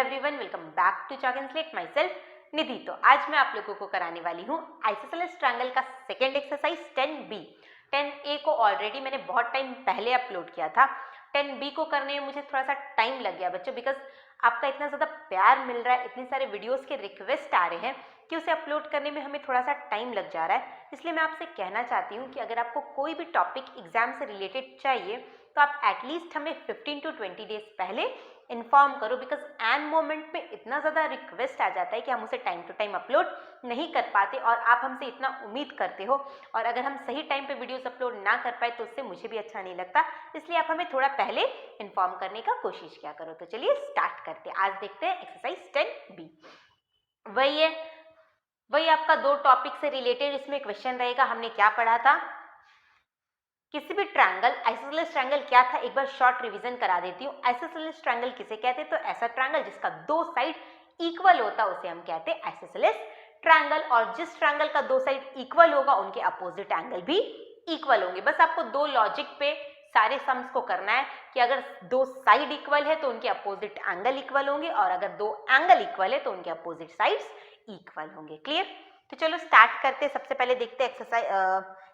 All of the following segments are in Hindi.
Everyone, welcome back to chalk and slate. Myself Nidhi. तो आज मैं आप लोगों को कराने वाली हूँ आइसोसेलेस ट्रायंगल का सेकेंड एक्सरसाइज 10B। 10A को ऑलरेडी मैंने बहुत टाइम पहले अपलोड किया था। 10B को करने में मुझे थोड़ा सा टाइम लग गया बच्चों, बिकॉज आपका इतना ज़्यादा प्यार मिल रहा है, इतने सारे वीडियोस के रिक्वेस्ट आ रहे हैं कि उसे अपलोड करने में हमें थोड़ा सा टाइम लग जा रहा है। इसलिए मैं आपसे कहना चाहती हूँ कि अगर आपको कोई भी टॉपिक एग्जाम से रिलेटेड चाहिए तो आप एटलीस्ट हमें 15 to 20 डेज पहले इन्फॉर्म करो, बिकॉज एंड मोमेंट में इतना ज़्यादा रिक्वेस्ट आ जाता है कि हम उसे टाइम टू टाइम अपलोड नहीं कर पाते और आप हमसे इतना उम्मीद करते हो, और अगर हम सही टाइम पे वीडियोस अपलोड ना कर पाए तो उससे मुझे भी अच्छा नहीं लगता। इसलिए आप हमें थोड़ा पहले इन्फॉर्म करने का कोशिश किया करो। तो चलिए स्टार्ट करते हैं। आज देखते हैं एक्सरसाइज 10B। वही है, वही आपका दो टॉपिक से रिलेटेड इसमें क्वेश्चन रहेगा। हमने क्या पढ़ा था, किसी भी ट्रायंगल, आइसोसेलेस ट्रायंगल क्या था एक बार शॉर्ट रिवीजन करा देती हूँ। आइसोसेलेस ट्रायंगल किसे कहते हैं, तो ऐसा ट्रायंगल जिसका दो साइड इक्वल होता है उसे हम कहते हैं आइसोसेलेस ट्रायंगल। और जिस ट्रायंगल का दो साइड इक्वल होगा उनके अपोजिट एंगल भी इक्वल होंगे। बस आपको दो लॉजिक पे सारे सम्स को करना है कि अगर दो साइड इक्वल है तो उनके अपोजिट एंगल इक्वल होंगे, और अगर दो एंगल इक्वल है तो उनके अपोजिट साइड्स इक्वल होंगे। क्लियर? तो चलो स्टार्ट करते हैं। सबसे पहले देखते हैं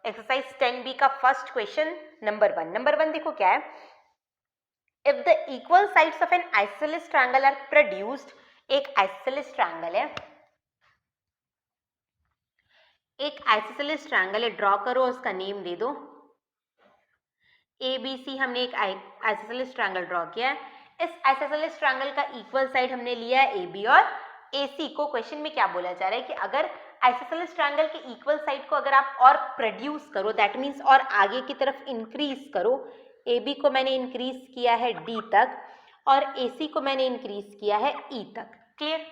एक्सरसाइज 10B का फर्स्ट क्वेश्चन नंबर 1। नंबर 1 देखो क्या है, if the equal sides of an isosceles triangle are produced. एक आइसोसेलेस ट्रायंगल है, एक आइसोसेलेस ट्रायंगल है, ड्रॉ करो, उसका नेम दे दो ABC। हमने एक आइसोसेलेस ट्रायंगल ड्रॉ किया है। इस आइसोसेलेस ट्रायंगल का इक्वल साइड हमने लिया है AB और AC को। क्वेश्चन में क्या बोला जा रहा है कि अगर आइसोसेलेस ट्रायंगल के इक्वल साइड को अगर आप और प्रोड्यूस करो, दैट मीन्स और आगे की तरफ इंक्रीज करो। AB को मैंने इंक्रीज किया है D तक और AC को मैंने इंक्रीज किया है E तक। Clear?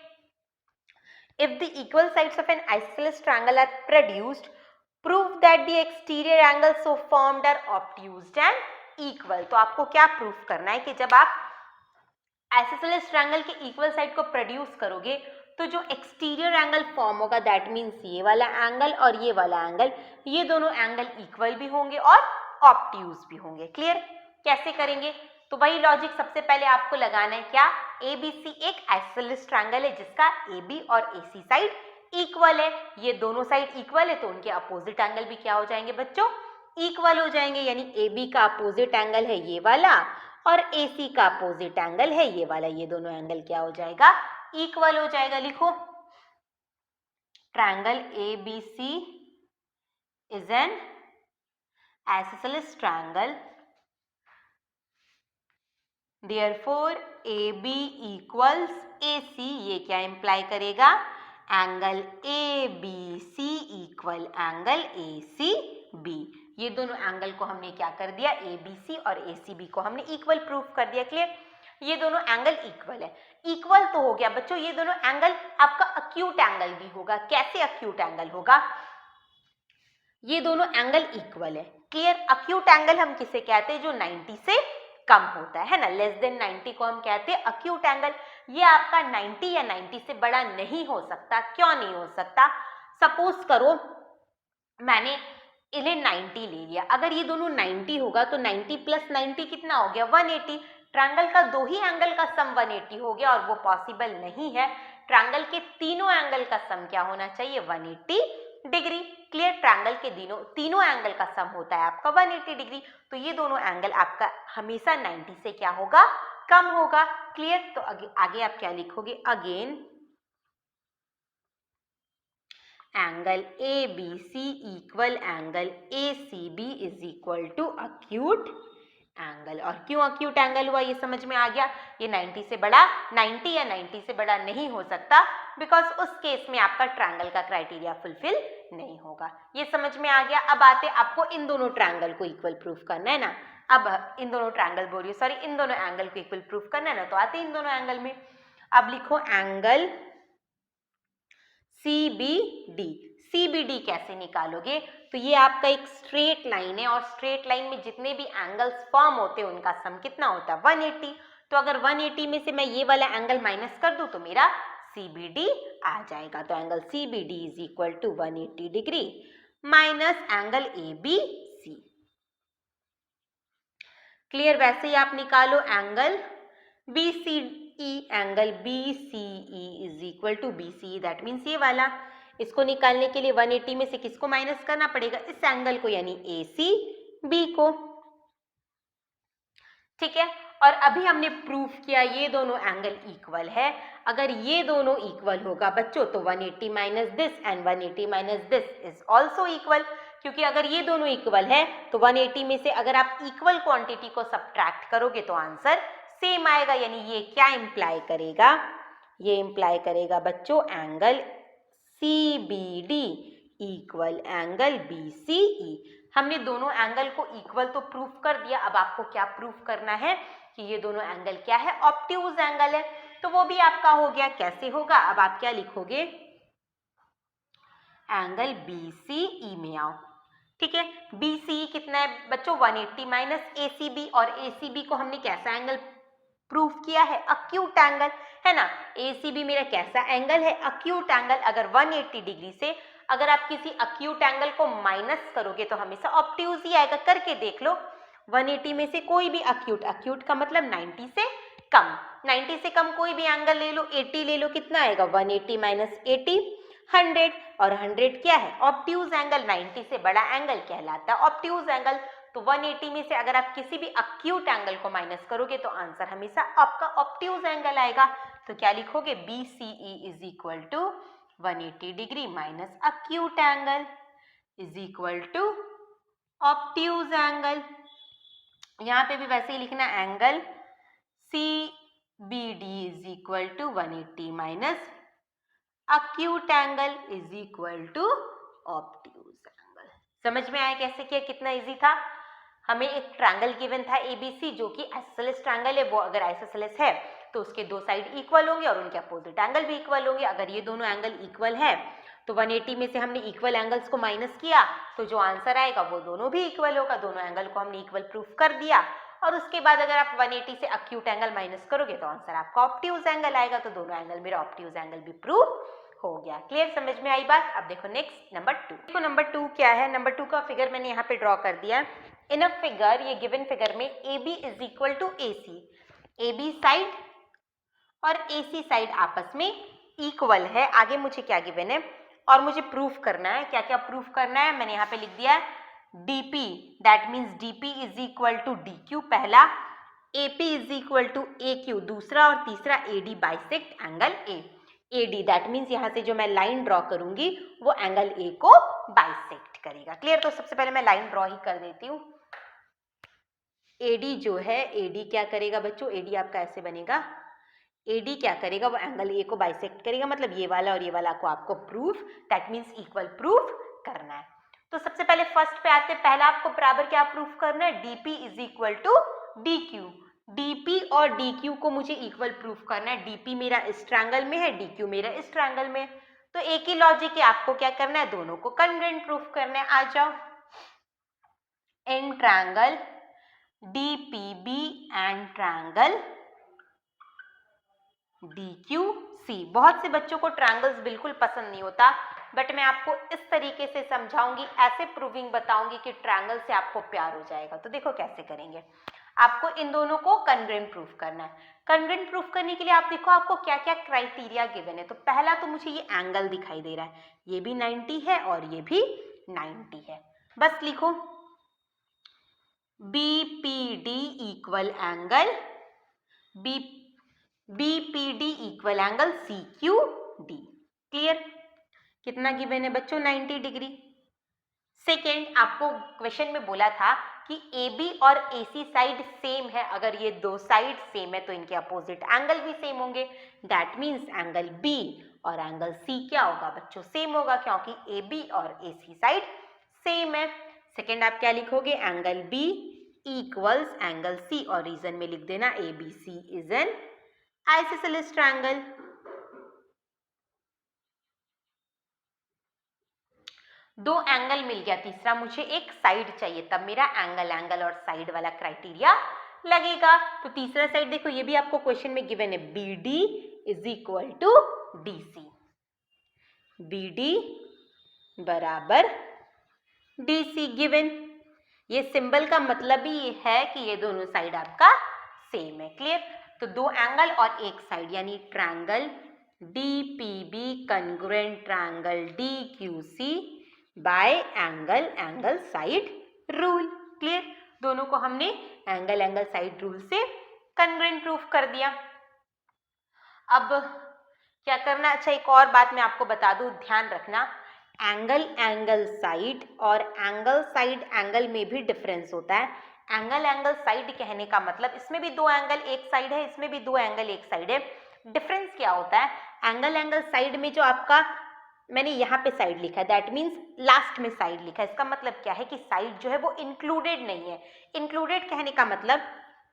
If the equal sides of an isosceles triangle are produced, prove that the exterior angles so formed are obtuse and equal। तो आपको क्या प्रूफ करना है कि जब आप आइसोसेलेस ट्रायंगल के इक्वल साइड को प्रोड्यूस करोगे तो जो एक्सटीरियर एंगल फॉर्म होगा, दैट मीन्स ये वाला एंगल और ये वाला एंगल, ये दोनों एंगल इक्वल भी होंगे और ऑब्ट्यूज भी होंगे। क्लियर? कैसे करेंगे, तो वही लॉजिक सबसे पहले आपको लगाना है। क्या? ABC एक आइसोसेलेस ट्रायंगल है जिसका AB और AC साइड इक्वल है। ये दोनों साइड इक्वल है तो उनके अपोजिट एंगल भी क्या हो जाएंगे बच्चों, इक्वल हो जाएंगे। यानी AB का अपोजिट एंगल है ये वाला और AC का अपोजिट एंगल है ये वाला, ये दोनों एंगल क्या हो जाएगा, इक्वल हो जाएगा। लिखो, triangle ABC is an isosceles triangle, therefore AB equals AC। ये क्या इंप्लाई करेगा, angle ABC equal angle ACB। ये दोनों एंगल को हमने क्या कर दिया, ABC और ACB को हमने इक्वल प्रूफ कर दिया। क्लियर? ये दोनों एंगल इक्वल है। इक्वल तो हो गया बच्चों, ये दोनों एंगल आपका अक्यूट एंगल भी होगा। कैसे अक्यूट एंगल होगा, ये दोनों एंगल इक्वल है। क्लियर? अक्यूट एंगल हम किसे कहते हैं, जो 90 से कम होता है ना, लेस देन 90 को हम कहते हैं अक्यूट एंगल। ये आपका 90 या 90 से बड़ा नहीं हो सकता। क्यों नहीं हो सकता, सपोज करो मैंने इन्हें 90 ले लिया, अगर ये दोनों 90 होगा तो 90 प्लस 90 कितना हो गया, 180। ट्रायंगल का दो ही एंगल का सम 180 हो गया और वो पॉसिबल नहीं है। ट्रायंगल के तीनों एंगल का सम क्या होना चाहिए, 180 डिग्री। क्लियर? ट्रायंगल के तीनों एंगल का सम होता है आपका 180 डिग्री। तो ये दोनों एंगल आपका हमेशा 90 से क्या होगा, कम होगा। क्लियर? तो आगे आप क्या लिखोगे, again angle ABC equal angle ACB is equal to acute angle. और क्यों अक्यूट एंगल हुआ ये समझ में आ गया। ये 90 से बड़ा, 90 या 90 से बड़ा नहीं हो सकता, बिकॉज उस केस में आपका ट्रायंगल का क्राइटेरिया फुलफिल नहीं होगा। ये समझ में आ गया। अब आते आपको इन दोनों ट्रायंगल को इक्वल प्रूफ करना है ना। अब इन दोनों ट्रायंगल बोल रही हूँ, सॉरी, इन दोनों एंगल को इक्वल प्रूफ करना है ना, तो आते इन दोनों एंगल में। अब लिखो एंगल CBD। CBD कैसे निकालोगे, तो ये आपका एक स्ट्रेट लाइन है और स्ट्रेट लाइन में जितने भी एंगल्स फॉर्म होते हैं उनका सम कितना होता है, 180। तो अगर 180 में से मैं ये वाला एंगल माइनस कर दूं तो मेरा CBD आ जाएगा। तो angle CBD is equal to 180 degree minus angle ABC। Clear? वैसे ही आप निकालो angle angle BCE is equal to BCE, that means ये वाला। इसको निकालने के लिए 180 में से किसको माइनस करना पड़ेगा? इस एंगल को, यानी ACB को। ठीक है, और अभी हमने प्रूफ किया ये दोनों एंगल इक्वल है। अगर ये दोनों इक्वल होगा बच्चों तो 180 minus this and 180 minus this is also equal, क्योंकि अगर ये दोनों इक्वल है तो 180 में से अगर आप इक्वल क्वांटिटी को सब्ट्रैक्ट करोगे तो आंसर सेम आएगा। यानी ये क्या इंप्लाई करेगा? ये इंप्लाई करेगा बच्चों angle CBD equal angle BCE। हमने दोनों एंगल को इक्वल तो प्रूफ कर दिया, अब आपको क्या प्रूफ करना है कि ये दोनों एंगल क्या है? ऑब्ट्यूज एंगल है। तो वो भी आपका हो गया। कैसे होगा? अब आप क्या लिखोगे? एंगल BCE में आओ। ठीक है, BCE कितना है बच्चों? 180 माइनस ACB, और ACB को हमने कैसा एंगल प्रूफ किया है? अक्यूट एंगल, है ना। ACB मेरा कैसा एंगल है? Acute angle. अगर 180 डिग्री से अगर आप किसी अक्यूट एंगल को माइनस करोगे तो हमेशा ऑब्ट्यूज ही आएगा। करके देख लो, 180 में से कोई भी अक्यूट, अक्यूट का मतलब 90 से कम, 90 से कम कोई भी एंगल ले लो, 80 ले लो, कितना आएगा? 180 माइनस 80 100, और 100 क्या है? Obtuse angle. 90 से बड़ा एंगल कहलाता है ऑब्ट्यूज एंगल। तो 180 में से अगर आप किसी भी अक्यूट एंगल को माइनस करोगे तो आंसर हमेशा आपका ऑब्ट्यूज एंगल आएगा। तो क्या लिखोगे? BCE is equal to 180 degree minus acute angle is equal to obtuse angle. यहाँ पे भी वैसे ही लिखना, angle CBD is equal to 180 minus acute angle is equal to obtuse angle. समझ में आया कैसे किया? कितना इजी था। हमें एक ट्रायंगल गिवन था ABC जो कि आइसोसेलेस ट्रायंगल है। वो अगर आइसोसेलेस है तो उसके दो साइड इक्वल होंगे और उनके अपोजिट एंगल भी इक्वल होंगे। अगर ये दोनों एंगल इक्वल है तो 180 में से हमने इक्वल एंगल्स को माइनस किया तो जो आंसर आएगा वो दोनों भी इक्वल होगा। दोनों एंगल को हमने इक्वल प्रूफ कर दिया, और उसके बाद अगर आप 180 से अक्यूट एंगल माइनस करोगे तो आंसर आपका ऑब्ट्यूज एंगल आएगा। तो दोनों एंगल मेरा ऑब्ट्यूज एंगल भी प्रूफ हो गया। क्लियर? समझ में आई बात? अब देखो नेक्स्ट नंबर 2। देखो नंबर 2 क्या है? नंबर 2 का फिगर मैंने यहाँ पे ड्रॉ कर दिया। इन अ फिगर, ये गिवन फिगर में AB is equal to AC, AB side और AC साइड आपस में इक्वल है। आगे मुझे क्या गिवन है और मुझे प्रूफ करना है। क्या क्या प्रूफ करना है? मैंने यहाँ पे लिख दिया है DP, that means DP is equal to DQ पहला, AP is equal to AQ दूसरा, और तीसरा AD bisect angle A। AD that means यहाँ से जो मैं लाइन ड्रॉ करूंगी वो एंगल A को बाइसेक्ट करेगा। क्लियर? तो सबसे पहले मैं लाइन ड्रॉ ही कर देती हूँ। AD जो है, AD क्या करेगा बच्चों? AD आपका ऐसे बनेगा। AD क्या करेगा? वो एंगल A को बाइसेक्ट करेगा, मतलब ये वाला और ये वाला को आपको proof, that means equal proof करना है। तो सबसे पहले फर्स्ट पे आते हैं। पहला आपको बराबर क्या प्रूफ करना है? DP is equal to DQ। DP और DQ को मुझे इक्वल प्रूफ करना है। DP मेरा इस ट्रायंगल में है, DQ मेरा इस ट्रायंगल में, तो एक ही लॉजिक है, आपको क्या करना है? दोनों को कॉन्ग्रुएंट प्रूफ करना है। आ जाओ। In triangle DPB and triangle DQC। बहुत से बच्चों को ट्रायंगल्स बिल्कुल पसंद नहीं होता, बट मैं आपको इस तरीके से समझाऊंगी, ऐसे प्रूविंग बताऊंगी कि ट्रायंगल से आपको प्यार हो जाएगा। तो देखो कैसे करेंगे। आपको इन दोनों को कॉन्ग्रुएंट प्रूफ करना है। कॉन्ग्रुएंट प्रूफ करने के लिए आप देखो आपको क्या क्या क्राइटेरिया गिवन है। तो पहला तो मुझे ये एंगल दिखाई दे रहा है, ये भी 90 है और ये भी 90 है। बस लिखो BPD equal angle BPD equal angle CQD। Clear? कितना गिवन है बच्चों? 90 डिग्री। सेकेंड, आपको क्वेश्चन में बोला था कि AB और AC साइड सेम है। अगर ये दो साइड सेम है तो इनके अपोजिट एंगल भी सेम होंगे, दैट मीन्स एंगल B और एंगल C क्या होगा बच्चों? सेम होगा, क्योंकि AB और AC साइड सेम है। सेकेंड आप क्या लिखोगे? Angle B equals angle C, और रीजन में लिख देना ABC is an isosceles triangle. दो एंगल मिल गया, तीसरा मुझे एक साइड चाहिए, तब मेरा एंगल और साइड वाला क्राइटेरिया लगेगा। तो तीसरा साइड देखो, ये भी आपको क्वेश्चन में गिवन है, BD is equal to DC। BD बराबर DC गिवन। ये सिंबल का मतलब ही है कि ये दोनों साइड आपका सेम है। क्लियर? तो दो एंगल और एक साइड, यानी triangle DPB congruent triangle DQC bye angle side rule. Clear, दोनों को हमने एंगल साइड रूल से कंग्रुएंट प्रूफ कर दिया। अब क्या करना, अच्छा एक और बात मैं आपको बता दूं, ध्यान रखना, एंगल साइड और एंगल में भी डिफरेंस होता है। एंगल साइड कहने का मतलब इसमें भी दो एंगल एक साइड है, इसमें भी दो एंगल एक साइड है। डिफरेंस क्या होता है, एंगल साइड में जो आपका मैंने यहाँ पे साइड लिखा है, दैट मीन्स लास्ट में साइड लिखा है, इसका मतलब क्या है कि साइड जो है वो इंक्लूडेड नहीं है। इंक्लूडेड कहने का मतलब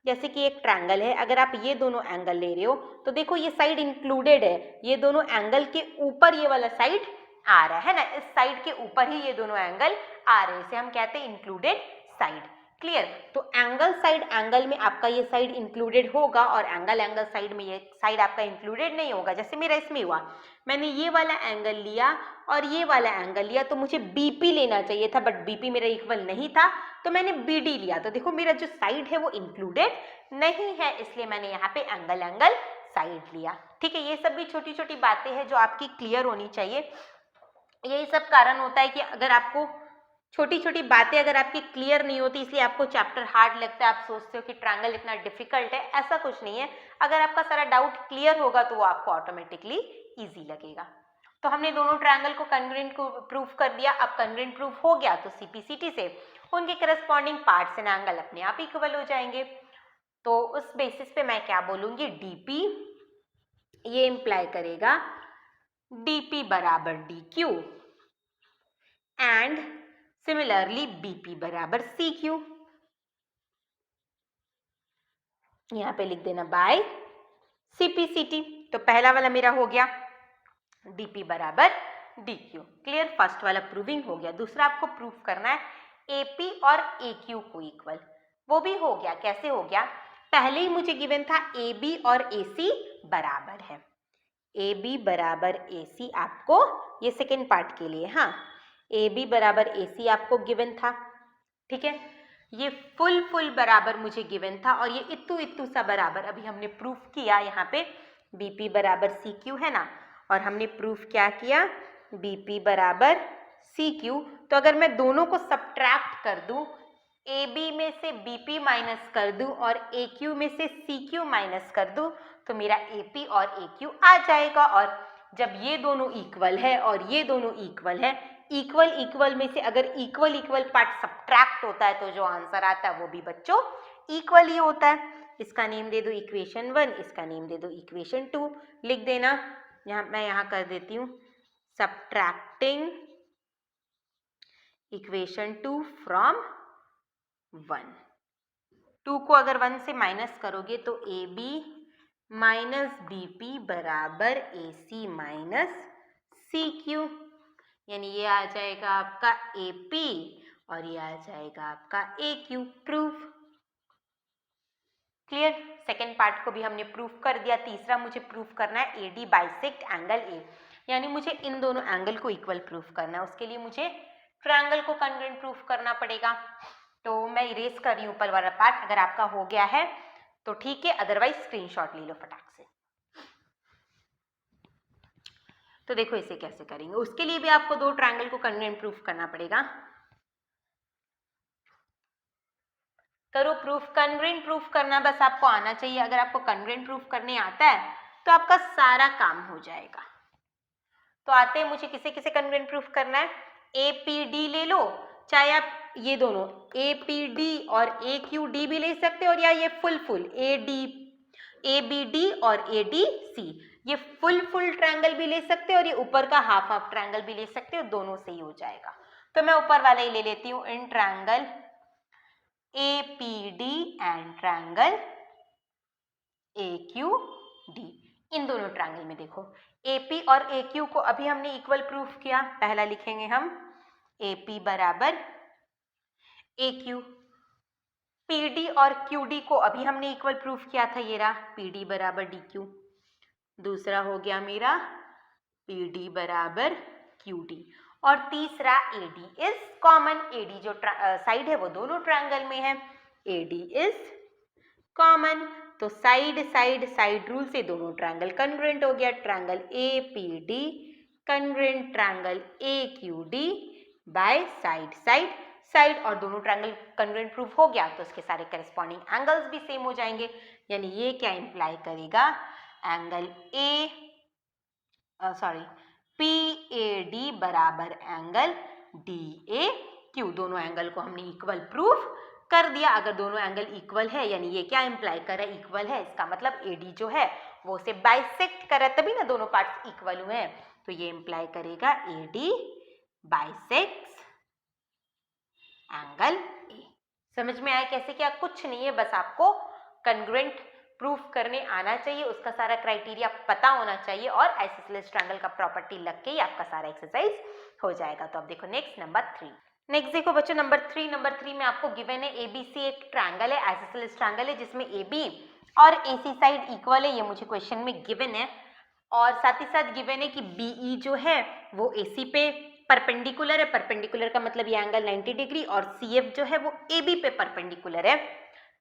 जैसे कि एक ट्रायंगल है, अगर आप ये दोनों एंगल ले रहे हो तो देखो ये साइड इंक्लूडेड है, ये दोनों एंगल के ऊपर ये वाला साइड आ रहा है ना, इस साइड के ऊपर ही ये दोनों एंगल आ रहे हैं, इसे हम कहते हैं इंक्लूडेड साइड। क्लियर, तो एंगल साइड एंगल में आपका ये साइड इंक्लूडेड होगा और एंगल साइड में ये साइड आपका इंक्लूडेड नहीं होगा। जैसे मेरा इसमें हुआ, मैंने ये वाला एंगल लिया और ये वाला एंगल लिया, तो मुझे BP लेना चाहिए था, बट BP मेरा इक्वल नहीं था, तो मैंने BD लिया, तो देखो मेरा जो साइड है वो इंक्लूडेड नहीं है, इसलिए मैंने यहाँ पे एंगल साइड लिया। ठीक है, ये सब भी छोटी छोटी बातें हैं जो आपकी क्लियर होनी चाहिए। यही सब कारण होता है कि अगर आपको छोटी छोटी बातें अगर आपकी क्लियर नहीं होती, इसलिए आपको चैप्टर हार्ड लगता है, आप सोचते हो कि ट्रायंगल इतना डिफिकल्ट है, ऐसा कुछ नहीं है। अगर आपका सारा डाउट क्लियर होगा तो वो आपको ऑटोमेटिकली इजी लगेगा। तो हमने दोनों ट्रायंगल को कंग्रुएंट को प्रूफ कर दिया। अब कंग्रुएंट प्रूफ हो गया तो CPCT से उनके करस्पॉन्डिंग पार्ट्स एंड एंगल अपने आप इक्वल हो जाएंगे। तो उस बेसिस पे मैं क्या बोलूंगी, DP ये इंप्लाई करेगा DP बराबर DQ एंड सिमिलरली BP बराबर CQ। यहाँ पे लिख देना बाय CPCT। तो पहला वाला मेरा हो गया DP बराबर DQ। क्लियर, फर्स्ट वाला प्रूविंग हो गया। दूसरा आपको प्रूफ करना है AP और AQ को इक्वल, वो भी हो गया। कैसे हो गया, पहले ही मुझे गिवन था AB और AC बराबर है, AB बराबर AC आपको, ये सेकेंड पार्ट के लिए, हाँ, AB बराबर AC आपको गिवन था। ठीक है, ये फुल बराबर मुझे गिवन था और ये इत्तू सा बराबर अभी हमने प्रूफ किया। यहाँ पे BP बराबर CQ है ना, और हमने प्रूफ क्या किया, BP बराबर CQ। तो अगर मैं दोनों को सब्ट्रैक्ट कर दूं, AB में से BP माइनस कर दूं और AQ में से CQ माइनस कर दूं, तो मेरा AP और AQ आ जाएगा। और जब ये दोनों इक्वल है और ये दोनों इक्वल है, इक्वल में से अगर इक्वल पार्ट सब्ट्रैक्ट होता है तो जो आंसर आता है वो भी बच्चों इक्वल ही होता है। इसका नेम दे दो इक्वेशन 1, इसका नेम दे दो इक्वेशन 2, लिख देना। मैं यहाँ कर देती हूँ सब्ट्रैक्टिंग इक्वेशन 2 फ्रॉम 1। 2 को अगर 1 से माइनस करोगे तो AB माइनस BP बराबर AC माइनस CQ, यानी ये आ जाएगा आपका AP और ये आ जाएगा आपका AQ। Proof clear, second part को भी हमने प्रूफ कर दिया। तीसरा मुझे प्रूफ करना है AD बाइसेक्ट एंगल A, यानी मुझे इन दोनों एंगल को इक्वल प्रूफ करना है। उसके लिए मुझे ट्रायंगल को कंग्रुएंट प्रूफ करना पड़ेगा। तो मैं इरेज कर रही हूँ ऊपर वाला पार्ट, अगर आपका हो गया है तो ठीक है, अदरवाइज स्क्रीनशॉट ले लो फटाक से। तो देखो इसे कैसे करेंगे, उसके लिए भी आपको दो ट्रायंगल को कंग्रुएंट प्रूफ करना पड़ेगा। करो प्रूफ, कंग्रुएंट प्रूफ करना बस आपको आना चाहिए। अगर आपको कंग्रुएंट प्रूफ करने आता है तो आपका सारा काम हो जाएगा। तो आते हैं, मुझे किसे किसे कंग्रुएंट प्रूफ करना है, APD ले लो, चाहे आप ये दोनों APD और AQD भी ले सकते हो, और या ये फुल ABD और ADC, ये फुल ट्रायंगल भी ले सकते हो और ये ऊपर का हाफ ट्रायंगल भी ले सकते हो, दोनों से ही हो जाएगा। तो मैं ऊपर वाला ही ले लेती हूँ, in triangle APD and triangle AQD। इन दोनों ट्रायंगल में देखो AP और AQ को अभी हमने इक्वल प्रूफ किया। पहला लिखेंगे हम AP बराबर AQ। PD और QD को अभी हमने इक्वल प्रूफ किया था, ये रहा PD बराबर DQ। दूसरा हो गया मेरा PD बराबर QD। और तीसरा AD इज कॉमन। AD जो साइड है वो दोनों ट्रायंगल में है, AD इज कॉमन। तो साइड साइड साइड रूल से दोनों ट्रायंगल कन्ग्रुएंट हो गया। Triangle APD congruent triangle AQD by side side side, और दोनों ट्रायंगल कन्ग्रुएंट प्रूफ हो गया तो उसके सारे करेस्पॉन्डिंग एंगल्स भी सेम हो जाएंगे। यानी ये क्या इंप्लाई करेगा, एंगल PAD बराबर एंगल DAQ। दोनों एंगल को हमने इक्वल प्रूफ कर दिया। अगर दोनों एंगल इक्वल है यानी ये क्या इंप्लाई कर रहा है, इक्वल है, इसका मतलब AD जो है वो उसे बाइसेक्ट कर रहा है, तभी ना दोनों पार्ट्स इक्वल हुए हैं। तो ये इंप्लाई करेगा AD बाइसेक्ट्स एंगल A। समझ में आया कैसे? क्या कुछ नहीं है, बस आपको कन्ग्रुएंट प्रूफ करने आना चाहिए, उसका सारा क्राइटेरिया पता होना चाहिए और आइसोसेलेस ट्रायंगल का प्रॉपर्टी लग के ही आपका सारा एक्सरसाइज हो जाएगा। तो अब देखो नेक्स्ट नंबर 3। नेक्स्ट देखो बच्चों नंबर 3 में आपको गिवन है ABC एक ट्रायंगल है, आइसोसेलेस ट्रायंगल है जिसमें AB और AC साइड इक्वल है, ये मुझे क्वेश्चन में गिवन है। और साथ ही साथ गिवन है कि BE जो है वो AC पे परपेंडिकुलर है। परपेंडिकुलर का मतलब ये एंगल 90 डिग्री, और CF जो है वो AB पे परपेंडिकुलर है।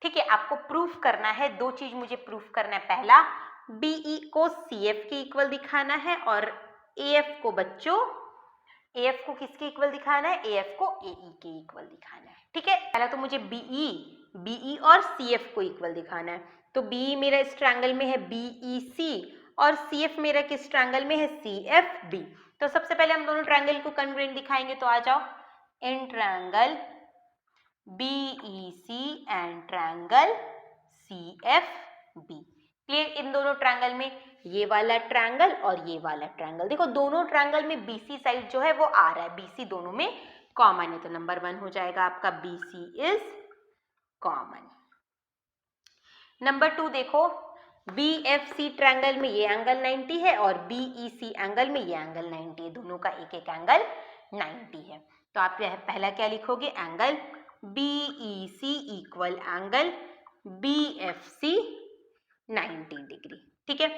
ठीक है, आपको प्रूफ करना है, दो चीज मुझे प्रूफ करना है। पहला, BE को CF के इक्वल दिखाना है, और AF को बच्चों AF को किसके इक्वल दिखाना है, AF को AE के इक्वल दिखाना है। ठीक है, पहला तो मुझे BE और CF को इक्वल दिखाना है। तो BE मेरा इस ट्रायंगल में है BEC, और CF मेरा किस ट्रायंगल में है, CFB। तो सबसे पहले हम दोनों ट्रायंगल को कन्ग्रुएंट दिखाएंगे। तो आ जाओ, in triangle BEC and triangle CFB। Clear? इन दोनों ट्रायंगल में ये वाला ट्रायंगल और ये वाला ट्रायंगल, देखो दोनों ट्रायंगल में BC साइड जो है वो आ रहा है, BC दोनों में कॉमन है। तो नंबर 1 हो जाएगा आपका BC इज कॉमन। नंबर 2 देखो, BFC ट्रायंगल में ये एंगल 90 है और BEC एंगल में ये एंगल 90 है, दोनों का एक एक एंगल 90 है। तो आप पहला क्या लिखोगे, angle BEC equal angle BFC 90 degree. ठीक है,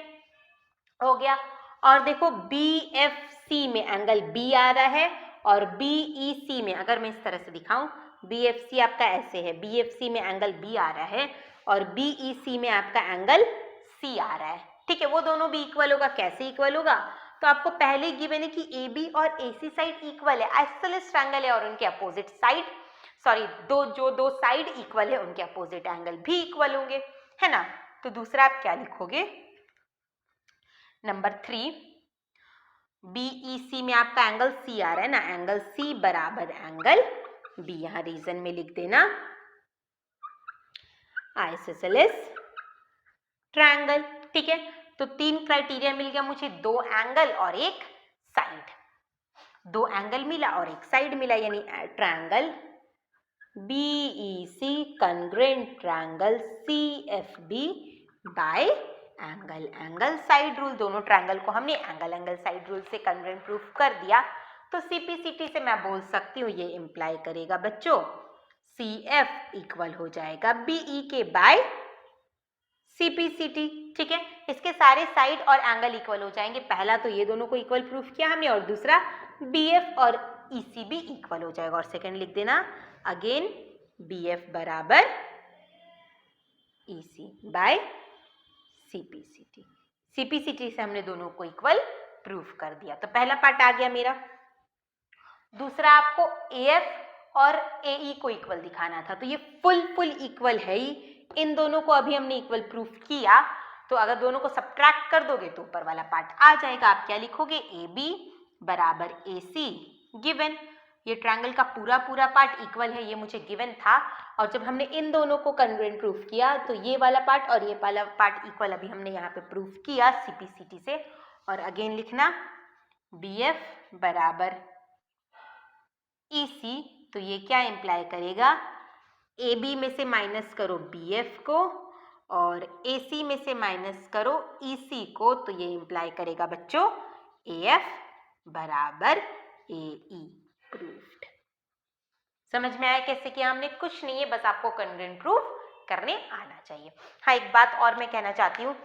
हो गया। और देखो BFC में एंगल B आ रहा है, और BEC में, अगर मैं इस तरह से दिखाऊं, BFC आपका ऐसे है, BFC में एंगल B आ रहा है और BEC में आपका एंगल C आ रहा है। ठीक है, वो दोनों भी इक्वल होगा। कैसे इक्वल होगा, तो आपको पहले ही गिवन है कि AB और AC साइड इक्वल है, आइसोसेलेस ट्रायंगल है, और उनके अपोजिट साइड, सॉरी दो साइड इक्वल है, उनके अपोजिट एंगल भी इक्वल होंगे, है ना। तो दूसरा आप क्या लिखोगे, नंबर 3, BEC में आपका एंगल C आ रहा है ना, एंगल C बराबर एंगल B, यहां रीजन में लिख देना आइसोसेलेस ट्रायंगल। ठीक है, तो 3 क्राइटेरिया मिल गया मुझे, 2 एंगल और एक साइड, 2 एंगल मिला और एक साइड मिला, यानी triangle BEC congruent triangle CFB bye angle side rule. दोनों ट्रायंगल को हमने एंगल साइड रूल से कन्ग्रुएंट प्रूफ कर दिया। तो CPCT से मैं बोल सकती हूँ, ये इंप्लाई करेगा बच्चों CF इक्वल हो जाएगा BE के बाय CPCT। ठीक है, इसके सारे साइड और एंगल इक्वल हो जाएंगे। पहला तो ये दोनों को इक्वल प्रूफ किया हमने, और दूसरा BF और EC भी इक्वल हो जाएगा। और सेकंड लिख देना अगेन BF बराबर EC बाय CPCT। CPCT से हमने दोनों को इक्वल प्रूफ कर दिया। तो पहला पार्ट आ गया मेरा। दूसरा, आपको AF और AE को इक्वल दिखाना था, तो ये फुल इक्वल है ही, इन दोनों को अभी हमने इक्वल प्रूफ किया। तो अगर दोनों को सब्ट्रैक्ट कर दोगे तो ऊपर वाला पार्ट आ जाएगा। आप क्या लिखोगे, AB बराबर AC गिवन, ये ट्रायंगल का पूरा पार्ट इक्वल है, ये मुझे गिवन था। और जब हमने इन दोनों को कन्ग्रुएंट प्रूफ किया तो ये वाला पार्ट और ये वाला पार्ट इक्वल अभी हमने यहाँ पे प्रूफ किया CPCT से। और अगेन लिखना BF बराबर EC, तो ये क्या इंप्लाई करेगा, AB में से माइनस करो BF को और AC में से माइनस करो EC को, तो ये इंप्लाई करेगा बच्चों AF बराबर AE प्रूफ्ड। समझ में आया कैसे किया हमने? कुछ नहीं है, बस आपको कन्ग्रुएंट प्रूफ करने आना चाहिए। हाँ, एक बात और मैं कहना चाहती हूँ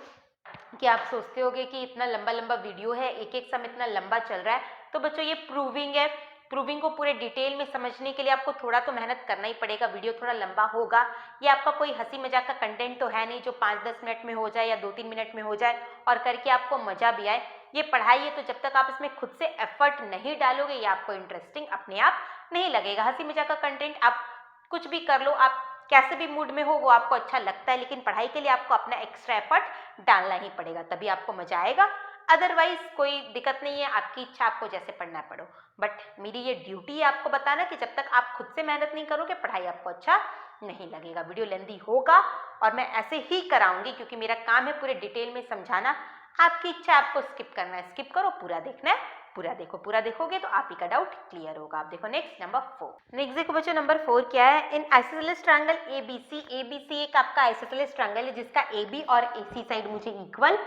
कि आप सोचते होगे कि इतना लंबा वीडियो है, एक सम इतना लंबा चल रहा है, तो बच्चों ये प्रूविंग है, प्रूविंग को पूरे डिटेल में समझने के लिए आपको थोड़ा तो मेहनत करना ही पड़ेगा, वीडियो थोड़ा लंबा होगा। ये आपका कोई हंसी मजाक का कंटेंट तो है नहीं जो 5-10 मिनट में हो जाए या 2-3 मिनट में हो जाए और करके आपको मजा भी आए। ये पढ़ाई है, तो जब तक आप इसमें खुद से एफर्ट नहीं डालोगे ये आपको इंटरेस्टिंग अपने आप नहीं लगेगा। हंसी मजाक का कंटेंट आप कुछ भी कर लो, आप कैसे भी मूड में हो वो आपको अच्छा लगता है, लेकिन पढ़ाई के लिए आपको अपना एक्स्ट्रा एफर्ट डालना ही पड़ेगा, तभी आपको मजा आएगा। अदरवाइज कोई दिक्कत नहीं है, आपकी इच्छा, आपको जैसे पढ़ना पढ़ो। बट मेरी ये ड्यूटी है आपको बताना कि जब तक आप खुद से मेहनत नहीं करोगे पढ़ाई आपको अच्छा नहीं लगेगा। वीडियो लेंथी होगा और मैं ऐसे ही कराऊंगी क्योंकि मेरा काम है पूरे डिटेल में समझाना। आपकी इच्छा, आपको स्किप करना है स्किप करो, पूरा देखना है पूरा देखो। पूरा देखोगे तो आप ही का डाउट क्लियर होगा। आप देखो नेक्स्ट नंबर 4। नेक्स्ट देखो बच्चों नंबर 4 क्या है। इन आइसोसेलेस ट्रायंगल एबीसी एक आपका आइसोसेलेस ट्रायंगल है जिसका एबी और एसी साइड मुझे इक्वल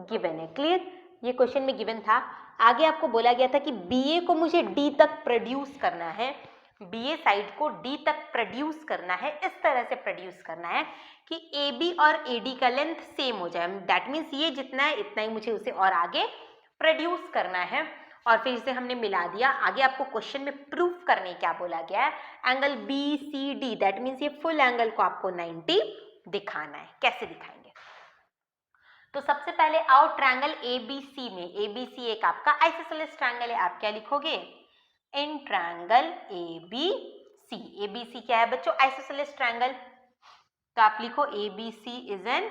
गिवन है। क्लियर, ये क्वेश्चन में गिवन था। आगे आपको बोला गया था कि बीए को मुझे डी तक प्रोड्यूस करना है, बीए साइड को डी तक प्रोड्यूस करना है। इस तरह से प्रोड्यूस करना है कि AB और AD का लेंथ सेम हो जाए। दैट मीन्स ये जितना है इतना ही मुझे उसे और आगे प्रोड्यूस करना है। और फिर इसे हमने मिला दिया। आगे आपको क्वेश्चन में प्रूफ करने क्या बोला गया है, एंगल BCD, दैट मीन्स ये फुल एंगल को आपको 90 दिखाना है। कैसे दिखाएंगे? तो सबसे पहले आओ ट्रायंगल ABC में। ABC एक आपका आइसोसेलेस ट्रायंगल है। आप क्या लिखोगे? In triangle ABC। ABC क्या है बच्चों? Isosceles triangle. तो आप लिखो ABC is an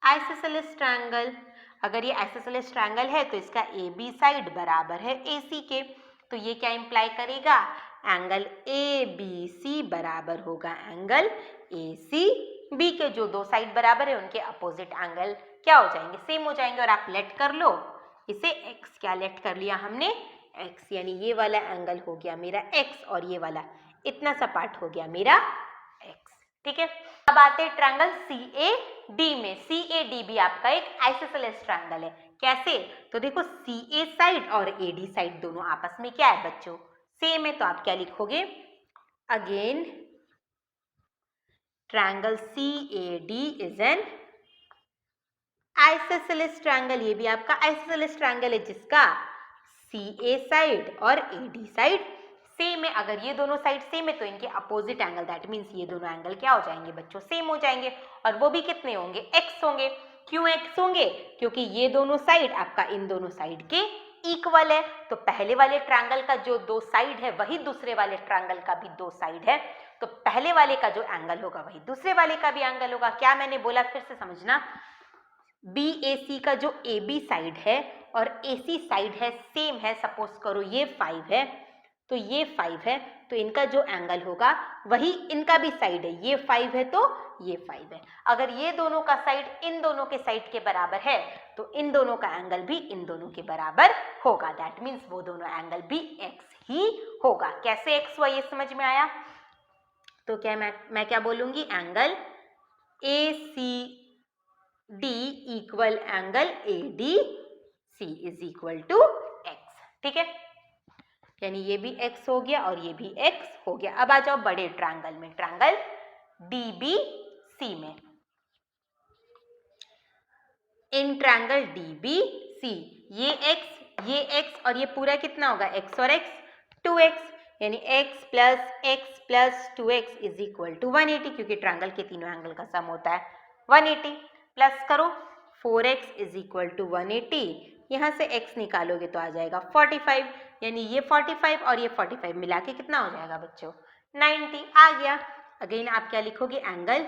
isosceles triangle. अगर ये आइसोसेलेस ट्रायंगल है तो इसका AB साइड बराबर है AC के। तो ये क्या इंप्लाई करेगा? एंगल ABC बराबर होगा एंगल ACB के। जो दो साइड बराबर है उनके अपोजिट एंगल क्या हो जाएंगे? सेम हो जाएंगे। और आप लेट कर लो इसे x। क्या लेट कर लिया हमने? x, यानी ये वाला एंगल हो गया मेरा x और ये वाला इतना सा पार्ट हो गया मेरा x। ठीक है, अब आते हैं ट्रायंगल CAD में। CAD भी आपका एक आइसोसेलेस ट्रायंगल है। कैसे? तो देखो CA साइड और AD साइड दोनों आपस में क्या है बच्चों? सेम है। तो आप क्या लिखोगे? Again triangle CAD is an isosceles triangle. ये भी आपका आइसोसेलेस ट्रायंगल है जिसका CA साइड और AD साइड सेम है। अगर ये दोनों साइड सेम है तो इनके अपोजिट एंगल, दैट मीन्स ये दोनों एंगल क्या हो जाएंगे बच्चों? सेम हो जाएंगे। और वो भी कितने होंगे? x होंगे। क्यों x होंगे? क्योंकि ये दोनों साइड आपका इन दोनों साइड के इक्वल है। तो पहले वाले ट्रायंगल का जो दो साइड है वही दूसरे वाले ट्रायंगल का भी दो साइड है। तो पहले वाले का जो एंगल होगा वही दूसरे वाले का भी एंगल होगा। क्या मैंने बोला फिर से समझना। BAC का जो AB साइड है और AC साइड है सेम है। सपोज करो ये 5 है तो ये 5 है, तो इनका जो एंगल होगा वही इनका भी साइड है। ये 5 है तो ये 5 है। अगर ये दोनों का साइड इन दोनों के साइड के बराबर है तो इन दोनों का एंगल भी इन दोनों के बराबर होगा। दैट मीन्स वो दोनों एंगल भी x ही होगा। कैसे x हुआ ये समझ में आया? तो क्या मैं क्या बोलूंगी? Angle ACD equal angle ADC is equal to x। ठीक है, यानी ये भी x हो गया और ये भी x हो गया। अब आ जाओ बड़े ट्रायंगल में, ट्रायंगल DBC में। इन ट्रायंगल DBC ये x और ये पूरा कितना होगा? x और x 2x, यानी x plus 2x is equal to 180, क्योंकि ट्रायंगल के तीनों एंगल का सम होता है 180। प्लस करो 4x इज इक्वल टू 180। यहाँ से x निकालोगे तो आ जाएगा 45, यानी ये 45 और ये 45 मिला के कितना हो जाएगा बच्चों? 90 आ गया। अगेन आप क्या लिखोगे? Angle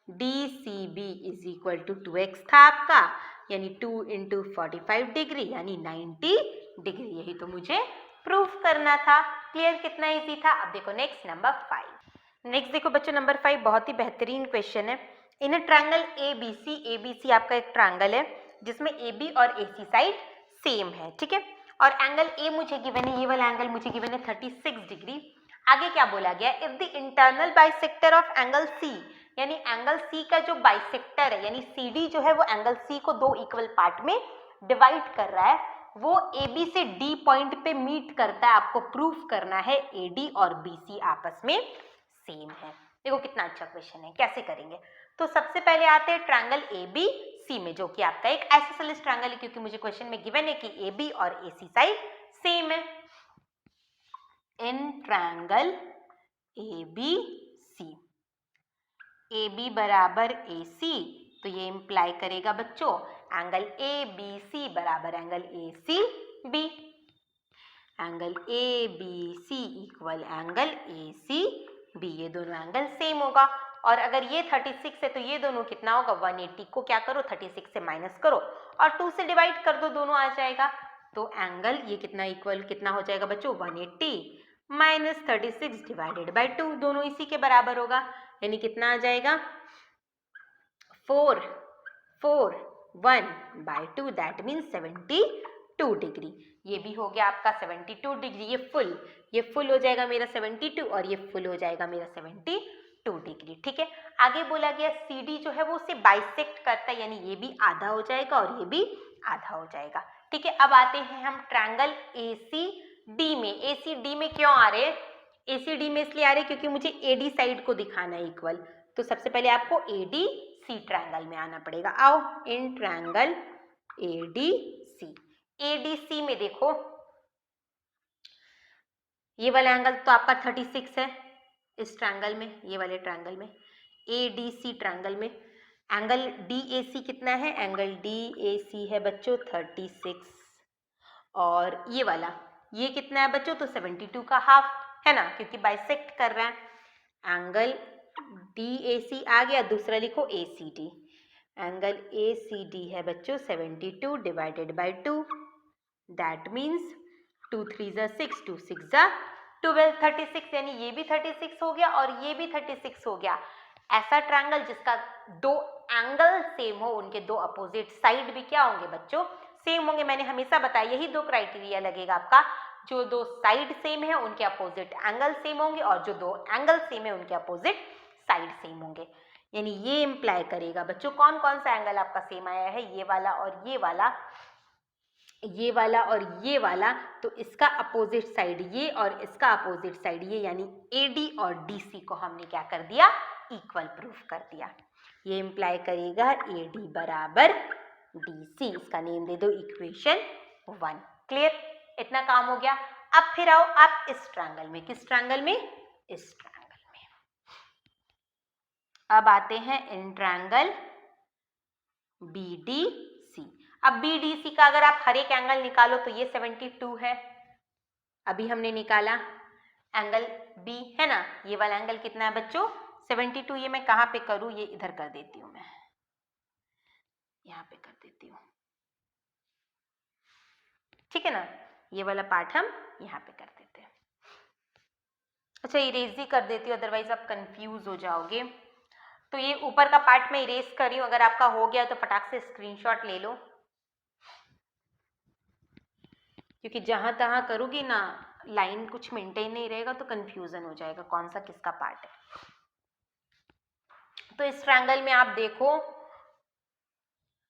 DCB is equal to 2x था आपका, यानी 2 इंटू 45 डिग्री यानी 90 डिग्री। यही तो मुझे प्रूफ करना था। क्लियर? कितना इजी था। अब देखो नेक्स्ट नंबर 5। नेक्स्ट देखो बच्चों नंबर 5 बहुत ही बेहतरीन क्वेश्चन है। इन अ ट्रायंगल ABC आपका एक ट्रायंगल है जिसमें AB और AC साइड सेम है। ठीक है, और एंगल A मुझे गिवन है, ये वाला एंगल मुझे गिवन है 36 डिग्री। आगे क्या बोला गया? If the internal bisector of angle C, यानी एंगल C का जो बाइसेक्टर है, यानी CD जो है वो एंगल C को दो इक्वल पार्ट में डिवाइड कर रहा है, वो AB से D पॉइंट पे मीट करता है। आपको प्रूफ करना है AD और BC आपस में सेम है। देखो कितना अच्छा क्वेश्चन है। कैसे करेंगे? तो सबसे पहले आते हैं ट्रायंगल ABC में, जो कि आपका एक आइसोसेलेस ट्रायंगल है, क्योंकि मुझे क्वेश्चन में गिवन है कि AB और AC साइड सेम है। इन ट्रायंगल ABC, AB बराबर AC, तो ये इम्प्लाई करेगा बच्चों एंगल ABC बराबर angle ACB, angle ABC equal angle ACB, ये दोनों एंगल सेम होगा। और अगर ये 36 है तो ये दोनों कितना होगा, 180 को क्या करो 36 से माइनस करो और 2 से डिवाइड कर दो, दोनों आ जाएगा। तो एंगल ये कितना इक्वल कितना हो जाएगा बच्चों, 180 माइनस 36 डिवाइडेड बाई 2, दोनों इसी के बराबर होगा, यानी कितना आ जाएगा 441/2, दैट मीन्स 72 डिग्री। ये भी हो गया आपका 72 डिग्री, ये फुल हो जाएगा मेरा 72 और ये फुल हो जाएगा मेरा 72 डिग्री। ठीक है, आगे बोला गया CD जो है वो उसे बाइसेक्ट करता है, यानी ये भी आधा हो जाएगा और ये भी आधा हो जाएगा। ठीक है, अब आते हैं हम ट्रायंगल ACD में। ACD में क्यों आ रहे हैं, ACD में इसलिए आ रहे हैं क्योंकि मुझे AD साइड को दिखाना है इक्वल, तो सबसे पहले आपको ADC ट्रायंगल में आना पड़ेगा। आओ, इन ट्रायंगल ADC, ADC में देखो ये वाला एंगल तो आपका 36 है इस ट्रायंगल में, ये वाले ट्रायंगल में ADC ट्रायंगल में एंगल DAC कितना है, एंगल DAC है बच्चों 36, और ये वाला ये कितना है बच्चों, तो 72 का हाफ है ना, क्योंकि बाइसेक्ट कर रहा है। एंगल DAC आ गया, दूसरा लिखो ACD, एंगल ACD है बच्चों 72 डिवाइडेड बाई 2, दैट मीन्स 2 3 जा 6, 2 6 जा 12, 36, यानी ये भी 36 हो गया और ये भी 36 हो गया। ऐसा ट्रायंगल जिसका दो एंगल सेम हो, उनके दो अपोजिट साइड भी क्या होंगे बच्चों, सेम होंगे। मैंने हमेशा बताया यही दो क्राइटेरिया लगेगा आपका, जो दो साइड सेम है उनके अपोजिट एंगल सेम होंगे और जो दो एंगल सेम है उनके अपोजिट साइड सेम होंगे। यानी ये इम्प्लाई करेगा बच्चों कौन कौन सा एंगल आपका सेम आया है, ये वाला और ये वाला, ये वाला और ये वाला, तो इसका अपोजिट साइड ये और इसका अपोजिट साइड ये, यानी AD और DC को हमने क्या कर दिया, इक्वल प्रूफ कर दिया। ये इम्प्लाई करेगा AD बराबर DC, इसका नेम दे दो इक्वेशन 1। क्लियर, इतना काम हो गया। अब फिर आओ आप इस ट्रायंगल में, किस ट्रायंगल में, इस ट्रायंगल में। अब आते हैं इन ट्रायंगल BDC। अब BDC का अगर आप हर एक एंगल निकालो तो ये 72 है, अभी हमने निकाला एंगल B है ना, ये वाला एंगल कितना है बच्चों 72। ये मैं कहाँ पे करूँ, ये इधर कर देती हूँ, मैं यहाँ पे कर देती हूँ, ठीक है ना, ये वाला पार्ट हम यहाँ पे कर देते हैं। अच्छा, इरेज ही कर देती हूँ, अदरवाइज आप कंफ्यूज हो जाओगे। तो ये ऊपर का पार्ट मैं इरेज कर रही हूँ, अगर आपका हो गया तो फटाक से स्क्रीनशॉट ले लो, क्योंकि जहां तहां करोगी ना लाइन कुछ मेंटेन नहीं रहेगा तो कंफ्यूजन हो जाएगा कौन सा किसका पार्ट है। तो इस ट्रायंगल में आप देखो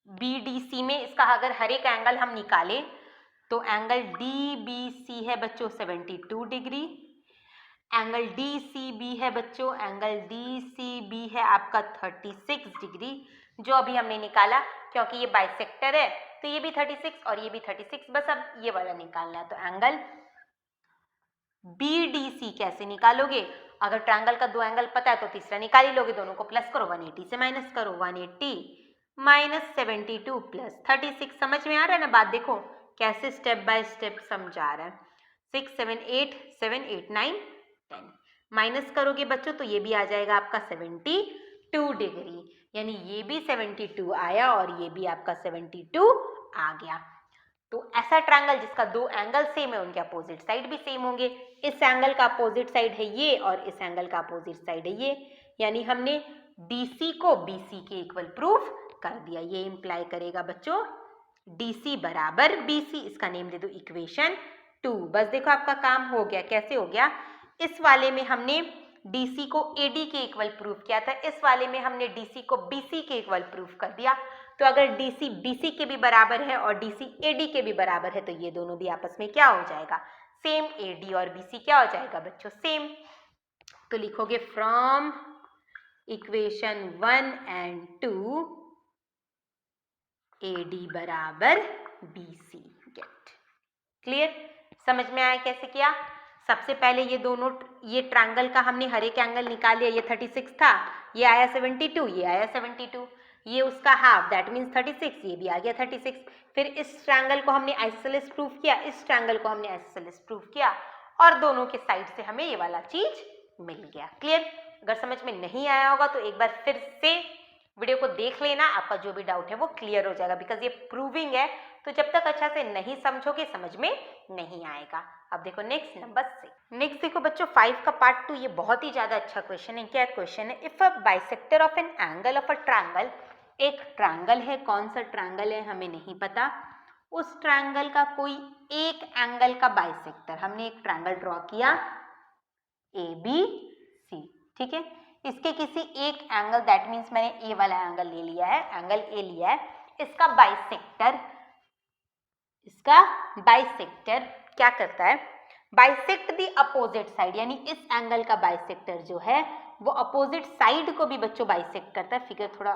BDC में इसका अगर हर एक एंगल हम निकालें तो एंगल DBC है बच्चों 72 डिग्री, एंगल DCB है बच्चों, एंगल DCB है आपका 36 डिग्री, जो अभी हमने निकाला क्योंकि ये बाइसेक्टर है तो ये भी 36 और ये भी 36, बस अब ये वाला निकालना है। तो एंगल BDC कैसे निकालोगे, अगर ट्रायंगल का दो एंगल पता है तो तीसरा निकाल ही लोगे, दोनों को प्लस करो, 180 से माइनस करो, 180 माइनस 72 प्लस 36। समझ में आ रहा है ना बात, देखो कैसे स्टेप बाय स्टेप समझा रहा है। 6 7 8 7 8 9 10 माइनस करोगे बच्चों तो ये भी आ जाएगा आपका 72 डिग्री, यानी ये भी 72 आया और ये भी आपका 72 आ गया। तो ऐसा ट्रायंगल जिसका दो एंगल सेम है उनके अपोजिट साइड भी सेम होंगे। इस एंगल का अपोजिट साइड है ये और इस एंगल का अपोजिट साइड है ये, यानी हमने DC को BC के इक्वल प्रूफ कर दिया। ये इम्प्लाई करेगा बच्चों DC बराबर BC, इसका नेम दे दो इक्वेशन 2। बस देखो आपका काम हो गया। कैसे हो गया, इस वाले में हमने DC को AD के इक्वल प्रूफ किया था, इस वाले में हमने DC को BC के इक्वल प्रूफ कर दिया। तो अगर DC BC के भी बराबर है और DC AD के भी बराबर है तो ये दोनों भी आपस में क्या हो जाएगा, सेम। AD और BC क्या हो जाएगा बच्चों, सेम। तो लिखोगे फ्रॉम इक्वेशन 1 एंड 2 AD बराबर BC। गेट क्लियर, समझ में आया कैसे किया। सबसे पहले ये दोनों, ये ट्रायंगल का हमने हर एक एंगल निकाल लिया। ये 36 था, ये आया 72, ये आया 72, ये उसका हाफ दैट मीन्स 36, ये भी आ गया 36। फिर इस ट्रायंगल को हमने आइसोसेलेस प्रूफ किया, इस ट्रायंगल को हमने आइसोसेलेस प्रूफ किया और दोनों के साइड से हमें ये वाला चीज मिल गया। क्लियर? अगर समझ में नहीं आया होगा तो एक बार फिर से वीडियो को देख लेना, आपका जो भी डाउट है वो क्लियर हो जाएगा, बिकॉज ये प्रूविंग है, तो जब तक अच्छा से नहीं समझोगे समझ में नहीं आएगा। अब देखो नेक्स्ट नंबर 6। नेक्स्ट देखो बच्चों 5 का पार्ट 2, ये बहुत ही ज्यादा अच्छा क्वेश्चन है। क्या क्वेश्चन है? If a bisector of an angle of a triangle, एक ट्रायंगल है, कौन सा ट्रायंगल है हमें नहीं पता, उस ट्रायंगल का कोई एक एंगल का बाइसेक्टर, हमने एक ट्रायंगल ड्रॉ किया ABC, ठीक है, इसके किसी एक एंगल दैट मीन्स मैंने ए वाला एंगल ले लिया है, एंगल ए लिया है, इसका बाइसेक्टर क्या करता है? बाइसेक्ट द अपोजिट साइड, यानी इस एंगल का बाइसेक्टर जो है वो अपोजिट साइड को भी बच्चों बाइसेक्ट करता है। फिगर थोड़ा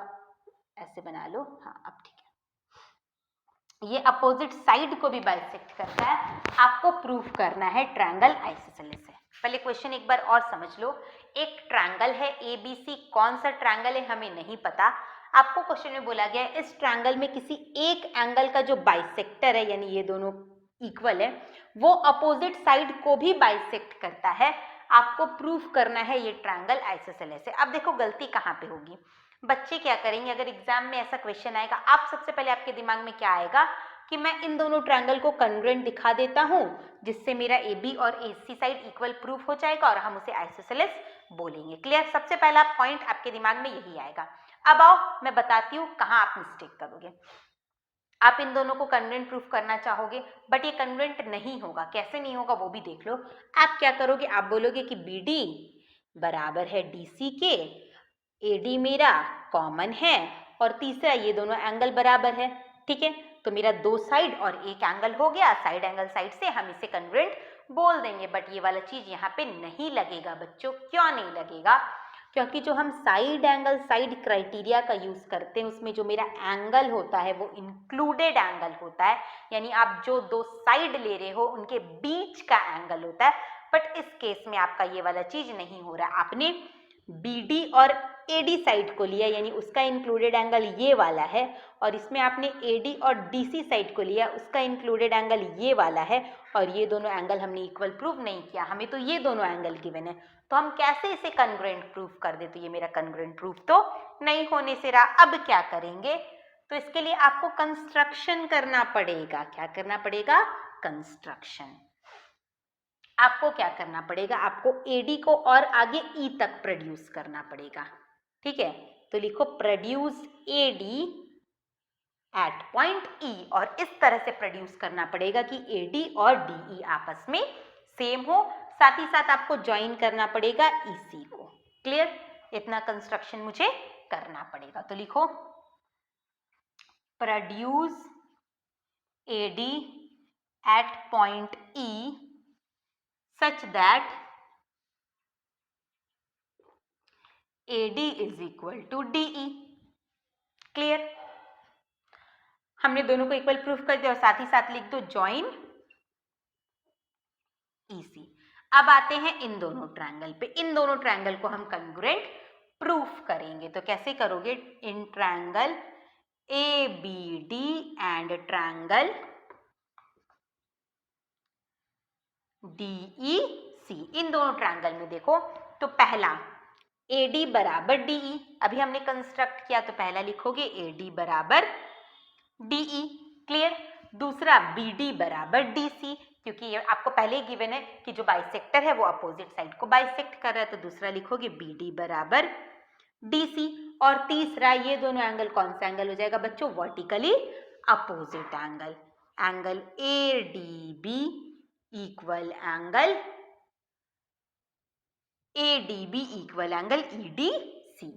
ऐसे बना लो, हाँ अब ठीक है, ये अपोजिट साइड को भी बाइसेक्ट करता है। आपको प्रूफ करना है ट्रायंगल आइसोसेलेस है। पहले क्वेश्चन एक बार और समझ लो। एक ट्रायंगल है ABC, कौन सा ट्रायंगल है हमें नहीं पता। आपको क्वेश्चन में बोला गया है इस ट्रायंगल में किसी एक एंगल का जो बाइसेक्टर है, यानी ये दोनों इक्वल है, वो अपोजिट साइड को भी बाइसेक्ट करता है। आपको प्रूफ करना है ये ट्रायंगल आइसोसेलेस है। अब देखो गलती कहाँ पे होगी, बच्चे क्या करेंगे, अगर एग्जाम में ऐसा क्वेश्चन आएगा, आप सबसे पहले आपके दिमाग में क्या आएगा कि मैं इन दोनों ट्रायंगल को कॉन्ग्रुएंट दिखा देता हूं, जिससे मेरा AB और AC साइड इक्वल प्रूफ हो जाएगा और हम उसे आइसोसेलेस बोलेंगे। क्लियर? सबसे पहला पॉइंट आपके दिमाग में यही आएगा। अब आओ मैं बताती हूँ कहाँ आप मिस्टेक करोगे। आप इन दोनों को कॉन्ग्रुएंट प्रूफ करना चाहोगे, बट ये कॉन्ग्रुएंट नहीं होगा। कैसे नहीं होगा वो भी देख लो। आप क्या करोगे, आप बोलोगे कि BD बराबर है DC के, AD मेरा कॉमन है और तीसरा ये दोनों एंगल बराबर है, ठीक है, तो मेरा दो साइड और एक एंगल हो गया, साइड एंगल साइड से हम इसे कॉन्ग्रुएंट बोल देंगे। बट ये वाला चीज यहाँ पे नहीं लगेगा बच्चों। क्यों नहीं लगेगा? क्योंकि जो हम साइड एंगल साइड क्राइटेरिया का यूज करते हैं उसमें जो मेरा एंगल होता है वो इंक्लूडेड एंगल होता है, यानी आप जो दो साइड ले रहे हो उनके बीच का एंगल होता है। बट इस केस में आपका ये वाला चीज नहीं हो रहा है। आपने BD और AD साइड को लिया, यानी उसका इंक्लूडेड एंगल ये वाला है, और इसमें आपने AD और DC साइड को लिया, उसका इंक्लूडेड एंगल ये वाला है, और ये दोनों एंगल हमने इक्वल प्रूफ नहीं किया। हमें तो ये दोनों एंगल गिवन है, तो हम कैसे इसे कॉन्ग्रुएंट प्रूफ कर दे? तो ये मेरा कॉन्ग्रुएंट प्रूफ तो नहीं होने से रहा। अब क्या करेंगे? तो इसके लिए आपको कंस्ट्रक्शन करना पड़ेगा। क्या करना पड़ेगा? कंस्ट्रक्शन। आपको क्या करना पड़ेगा? आपको AD को और आगे E तक प्रोड्यूस करना पड़ेगा, ठीक है, तो लिखो produce AD at point E, और इस तरह से प्रोड्यूस करना पड़ेगा कि AD और DE आपस में सेम हो। साथ ही साथ आपको ज्वाइन करना पड़ेगा EC को। क्लियर? इतना कंस्ट्रक्शन मुझे करना पड़ेगा। तो लिखो produce AD at point E such that AD is equal to DE। क्लियर? हमने दोनों को इक्वल प्रूफ कर दिया और साथ ही साथ लिख दो ज्वाइन EC। अब आते हैं इन दोनों ट्रायंगल पे। इन दोनों ट्रायंगल को हम कॉन्ग्रुएंट प्रूफ करेंगे। तो कैसे करोगे? In triangle ABD and triangle DEC, इन दोनों ट्रायंगल में देखो तो पहला AD बराबर DE, अभी हमने कंस्ट्रक्ट किया, तो पहला लिखोगे AD बराबर DE। क्लियर? दूसरा BD बराबर DC, क्योंकि ये आपको पहले ही गिवन है कि जो बाइसेक्टर है वो अपोजिट साइड को बाइसेक्ट कर रहा है, तो दूसरा लिखोगे BD बराबर DC। और तीसरा ये दोनों एंगल कौन सा एंगल हो जाएगा बच्चों? Vertically opposite angle, angle ADB equal angle ADB equal angle EDC।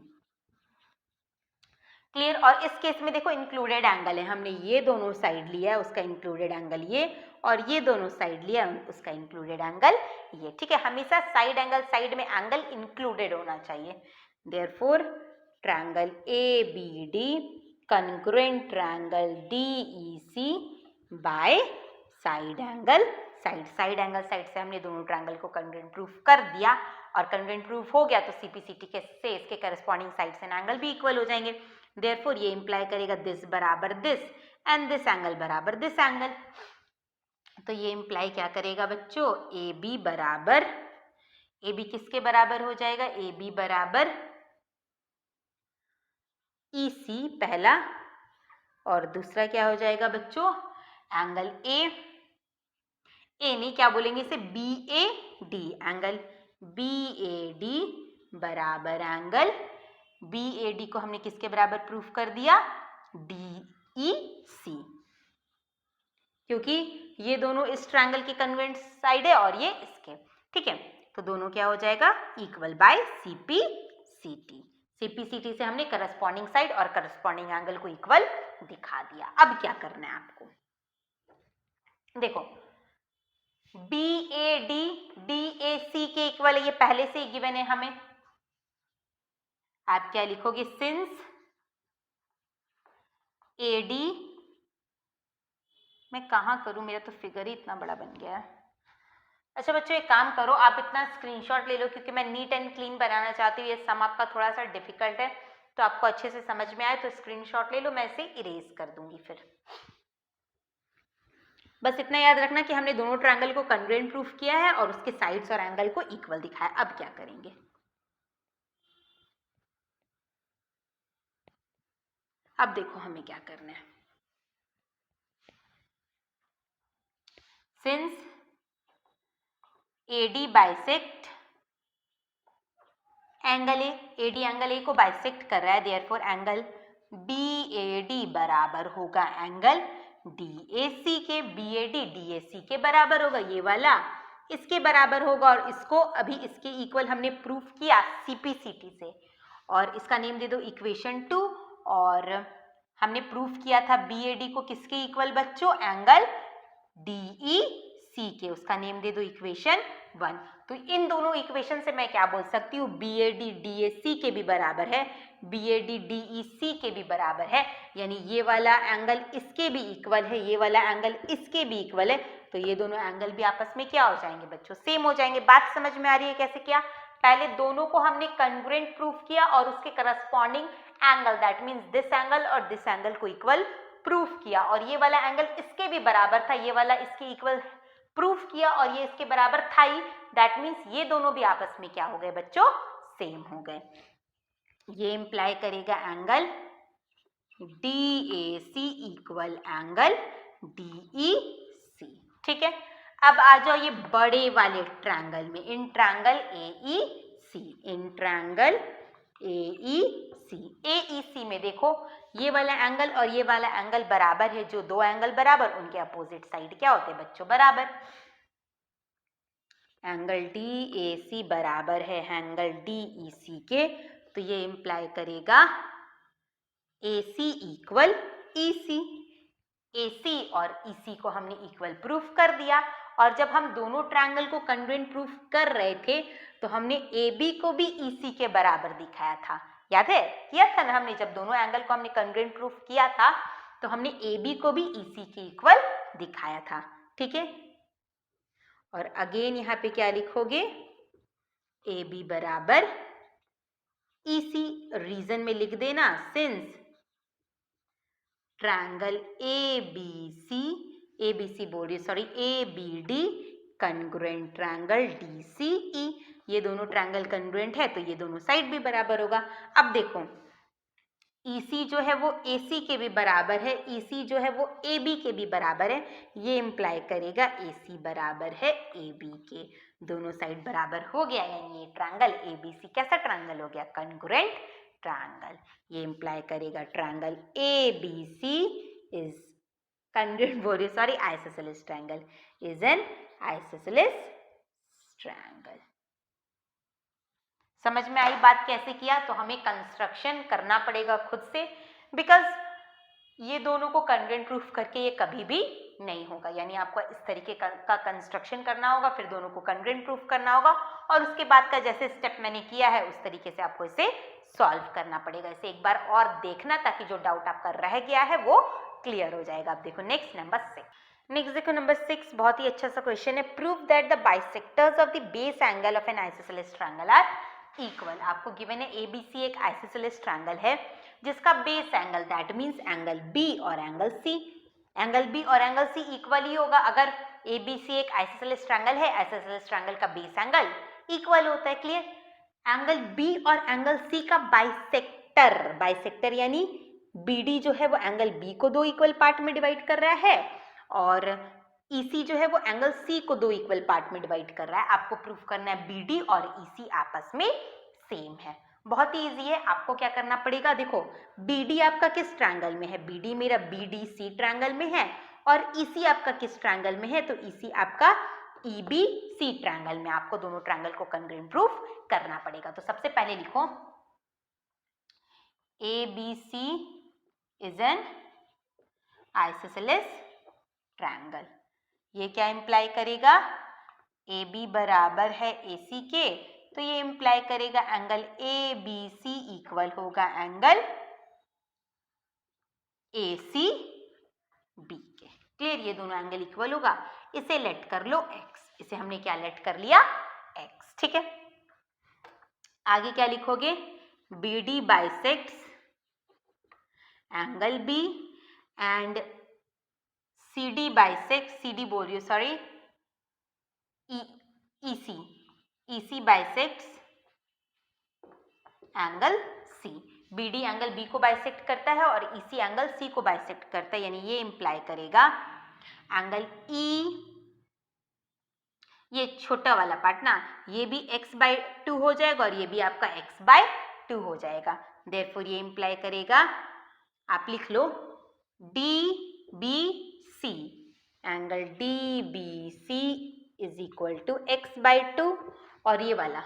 Clear? और इस केस में देखो इंक्लूडेड एंगल है, हमने ये दोनों साइड लिया है, उसका इंक्लूडेड एंगल ये, और ये दोनों साइड लिया उसका इंक्लूडेड एंगल ये, ठीक है। हमेशा साइड एंगल साइड में एंगल इंक्लूडेड होना चाहिए। Therefore triangle ABD congruent triangle DEC bye side angle side angle side से हमने दोनों ट्रायंगल को कंग्रुएंट प्रूफ कर दिया, और कंग्रुएंट प्रूफ हो गया तो CPCT के से इसके करस्पॉन्डिंग साइड्स एंड एंगल भी इक्वल हो जाएंगे। देयरफॉर ये इंप्लाई करेगा दिस बराबर दिस एंड दिस एंगल बराबर दिस एंगल। तो ये इंप्लाई क्या करेगा बच्चों, AB बराबर, AB किसके बराबर हो जाएगा, AB बराबर EC पहला, और दूसरा क्या हो जाएगा बच्चों, एंगल A नहीं क्या बोलेंगे इसे, BAD, एंगल BAD बराबर एंगल BAD को हमने किसके बराबर प्रूफ कर दिया, DEC, क्योंकि ये दोनों इस ट्रायंगल के कन्वेंट साइड है और ये इसके, ठीक है। तो दोनों क्या हो जाएगा, इक्वल बाय CPCT। CPCT से हमने करस्पॉन्डिंग साइड और करस्पॉन्डिंग एंगल को इक्वल दिखा दिया। अब क्या करना है आपको, देखो BAD DAC के इक्वल है, ये पहले से ही गिवन है हमें। आप क्या लिखोगे, सिंस AD, मैं कहाँ करूं, मेरा तो फिगर ही इतना बड़ा बन गया है। अच्छा बच्चों एक काम करो, आप इतना स्क्रीनशॉट ले लो, क्योंकि मैं नीट एंड क्लीन बनाना चाहती हूँ। ये सम आपका थोड़ा सा डिफिकल्ट है, तो आपको अच्छे से समझ में आए तो स्क्रीनशॉट ले लो, मैं इसे इरेज कर दूंगी फिर। बस इतना याद रखना कि हमने दोनों ट्रायंगल को कंग्रुएंट प्रूफ किया है और उसके साइड्स और एंगल को इक्वल दिखाया। अब क्या करेंगे, अब देखो हमें क्या करना है। Since AD bisect angle A, AD angle A को बाइसेक्ट कर रहा है, देयरफॉर एंगल BAD बराबर होगा एंगल DAC के, BAD DAC के बराबर होगा, ये वाला इसके बराबर होगा, और इसको अभी इसके इक्वल हमने प्रूफ किया CPCT से, और इसका नेम दे दो इक्वेशन 2, और हमने प्रूफ किया था BAD को किसके इक्वल बच्चों, एंगल DEC के, उसका नेम दे दो इक्वेशन 1। तो इन दोनों इक्वेशन से मैं क्या बोल सकती हूँ, BAD DAC के भी बराबर है, BAD DEC के भी बराबर है, यानी ये वाला एंगल इसके भी इक्वल है, ये वाला एंगल इसके भी इक्वल है, तो ये दोनों एंगल भी आपस में क्या हो जाएंगे बच्चों, सेम हो जाएंगे। बात समझ में आ रही है कैसे किया, पहले दोनों को हमने कंग्रुएंट प्रूफ किया और उसके corresponding angle, that means this angle और दिस एंगल को इक्वल प्रूफ किया, और ये वाला एंगल इसके भी बराबर था, ये वाला इसके इक्वल प्रूफ किया, और ये इसके बराबर था ही, दैट मीन्स ये दोनों भी आपस में क्या हो गए बच्चों, सेम हो गए। ये इंप्लाई करेगा angle DAC equal angle DEC, ठीक है। अब आ जाओ ये बड़े वाले ट्रायंगल में, in triangle AEC, in triangle AEC में देखो ये वाला एंगल और ये वाला एंगल बराबर है, जो दो एंगल बराबर उनके अपोजिट साइड क्या होते हैं बच्चों, बराबर। एंगल DAC बराबर है एंगल DEC के, तो ये इंप्लाई करेगा AC इक्वल EC। AC और EC को हमने इक्वल प्रूफ कर दिया, और जब हम दोनों ट्रायंगल को कंग्रुएंट प्रूफ कर रहे थे तो हमने AB को भी EC के बराबर दिखाया था, याद है, किया था ना हमने, जब दोनों एंगल को हमने कंग्रुएंट प्रूफ किया था तो हमने AB को भी EC के इक्वल दिखाया था, ठीक है। और अगेन यहाँ पे क्या लिखोगे, AB बराबर EC, रीजन में लिख देना, सिंस ट्रायंगल ABC बोल रही sorry ABD congruent triangle DCE, ये दोनों ट्रायंगल कंग्रुएंट है तो ये दोनों साइड भी बराबर होगा। अब देखो EC जो है वो AC के भी बराबर है, EC जो है वो AB के भी बराबर है, ये इंप्लाई करेगा AC बराबर है AB के, दोनों साइड बराबर हो गया, यानी ये ट्रायंगल ABC कैसा ट्रायंगल हो गया, कंग्रुएंट ट्रायंगल। ये इंप्लाई करेगा ट्रायंगल ABC इज कंग्रुएंट, बोल रही sorry, isosceles triangle is an isosceles triangle. समझ में आई बात कैसे किया, तो हमें कंस्ट्रक्शन करना पड़ेगा खुद से, बिकॉज ये दोनों को कंग्रुएंट प्रूफ करके ये कभी भी नहीं होगा, यानी आपको इस तरीके का कंस्ट्रक्शन करना होगा, फिर दोनों को कंग्रुएंट प्रूफ करना होगा, और उसके बाद का जैसे स्टेप मैंने किया है उस तरीके से आपको इसे सॉल्व करना पड़ेगा। इसे एक बार और देखना ताकि जो डाउट आपका रह गया है वो क्लियर हो जाएगा। अब देखो नेक्स्ट नंबर 6, नेक्स्ट देखो नंबर 6, बहुत ही अच्छा सा क्वेश्चन है। Prove that the bisectors of the base angle of an isosceles triangle are equal. आपको गिवन है एबीसी एक आइसोसेलेस ट्रायंगल है जिसका base angle that means angle B और एंगल सी, एंगल बी और एंगल सी इक्वल ही होगा। अगर एबीसी एक आइसोसेलेस ट्रायंगल है, आइसोसेलेस ट्रायंगल का बेस एंगल इक्वल होता है। क्लियर? एंगल बी और एंगल सी का बाइसेक्टर, बाइसेक्टर यानी बीडी जो है वो एंगल बी को दो इक्वल पार्ट में डिवाइड कर रहा है और EC जो है वो एंगल C को दो इक्वल पार्ट में डिवाइड कर रहा है। आपको प्रूफ करना है BD और EC आपस में सेम है। बहुत ही इजी है। आपको क्या करना पड़ेगा, देखो BD आपका किस ट्रायंगल में है, BD मेरा BDC ट्रायंगल में है और EC आपका किस ट्रायंगल में है, तो EC आपका EBC ट्रायंगल में। आपको दोनों ट्रायंगल को कॉन्ग्रुएंट प्रूफ करना पड़ेगा। तो सबसे पहले लिखो ABC is an isosceles triangle. ये क्या इंप्लाई करेगा, AB बराबर है AC के, तो ये इंप्लाई करेगा एंगल ABC इक्वल होगा एंगल ACB के। क्लियर? ये दोनों एंगल इक्वल होगा। इसे लेट कर लो X, इसे हमने क्या लेट कर लिया, X। ठीक है, आगे क्या लिखोगे, BD bisects angle B and CD bisect, CD बोल रही हूँ sorry, EC bisects angle C। BD angle B को बाइसेक्ट करता है और EC एंगल C को बाइसेक्ट करता है, यानी ये इंप्लाई करेगा एंगल E, ये छोटा वाला पार्ट ना, ये भी x/2 हो जाएगा और ये भी आपका x/2 हो जाएगा। देयरफॉर ये इंप्लाई करेगा, आप लिख लो DBC, angle DBC is equal to x/2 और ये वाला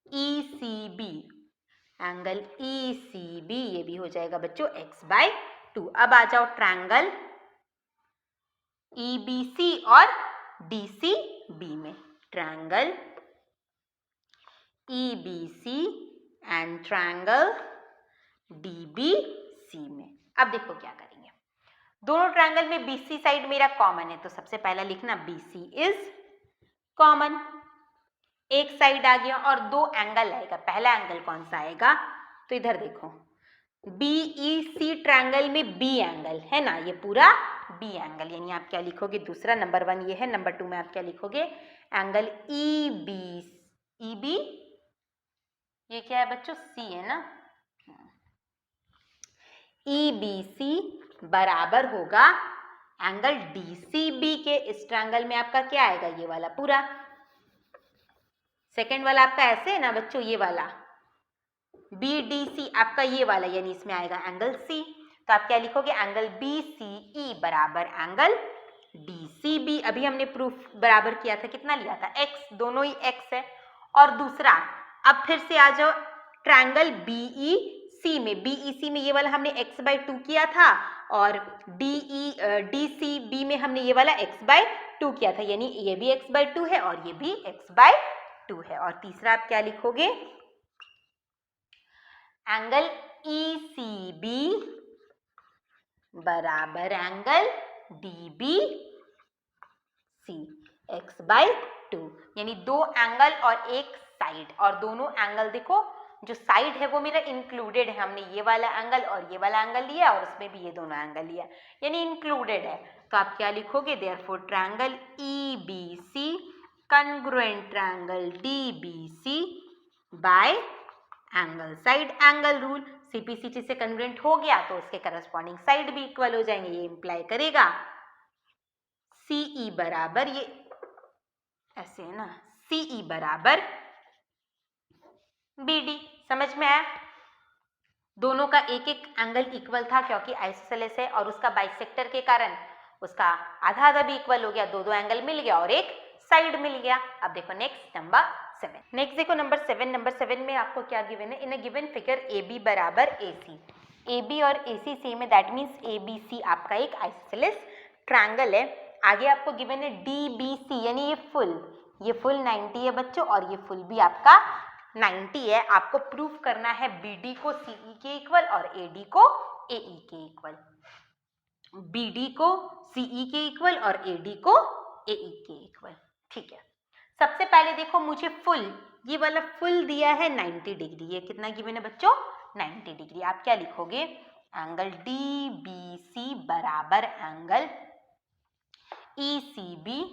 ECB, एंगल ECB ये भी हो जाएगा बच्चों x/2। अब आ जाओ ट्रायंगल EBC और DCB में, triangle EBC and triangle DBC में। अब देखो क्या करेंगे, दोनों ट्रायंगल में BC साइड मेरा कॉमन है, तो सबसे पहला लिखना BC इज कॉमन। एक साइड आ गया और दो एंगल आएगा। पहला एंगल कौन सा आएगा, तो इधर देखो BEC ट्रायंगल में B एंगल है ना, ये पूरा B एंगल, यानी आप क्या लिखोगे, दूसरा नंबर 1 ये है, नंबर 2 में आप क्या लिखोगे, एंगल EB, ये क्या है बच्चों, C है ना, EBC बराबर होगा एंगल DCB के। इस ट्रायंगल में आपका क्या आएगा, ये वाला पूरा, सेकेंड वाला आपका ऐसे है ना बच्चों, ये वाला BDC आपका ये वाला, यानी इसमें आएगा एंगल C। तो आप क्या लिखोगे, एंगल BCE बराबर एंगल DCB। अभी हमने प्रूफ बराबर किया था, कितना लिया था, x, दोनों ही x है। और दूसरा, अब फिर से आ जाओ ट्रायंगल BEC में, BEC में ये वाला हमने x/2 किया था और DCB में हमने ये वाला x/2 किया था, यानी ये भी x/2 है और ये भी x/2 है। और तीसरा आप क्या लिखोगे, एंगल ECB बराबर एंगल DBC x/2, यानी दो एंगल और एक साइड, और दोनों एंगल देखो जो साइड है वो मेरा इंक्लूडेड है, हमने ये वाला एंगल और ये वाला एंगल लिया और उसमें भी ये दोनों एंगल लिया, यानी इंक्लूडेड है। तो आप क्या लिखोगे, therefore triangle EBC congruent triangle DBC bye angle side angle rule. CPCT से कन्वर्जेंट हो गया तो उसके करस्पॉन्डिंग साइड भी इक्वल हो जाएंगे। ये इंप्लाई करेगा CE बराबर, ये ऐसे है ना, CE बराबर BD। समझ में आया? दोनों का एक एक एंगल इक्वल था क्योंकि आइसोसेलेस है और उसका बाइसेक्टर के कारण उसका आधा आधा भी इक्वल हो गया, दो दो एंगल मिल गया और एक साइड मिल गया। अब देखो नेक्स्ट नंबर 7। नेक्स्ट देखो नंबर 7। नंबर 7 में आपको क्या गिवन है, इन अ गिवन फिगर AB बराबर AC, AB और AC सेम है, दैट मीन्स ABC आपका एक आइसोसेलेस ट्रायंगल है। आगे आपको गिवन है DBC, यानी ये फुल 90 है बच्चों और ये फुल भी आपका 90 है। आपको प्रूफ करना है BD को CE के इक्वल और AD को AE के इक्वल। BD को CE के इक्वल और AD को AE के इक्वल। ठीक है, सबसे पहले देखो मुझे फुल, ये वाला फुल दिया है 90 डिग्री। ये कितना गिवन है बच्चों? 90 डिग्री। आप क्या लिखोगे? एंगल DBC बराबर एंगल ECB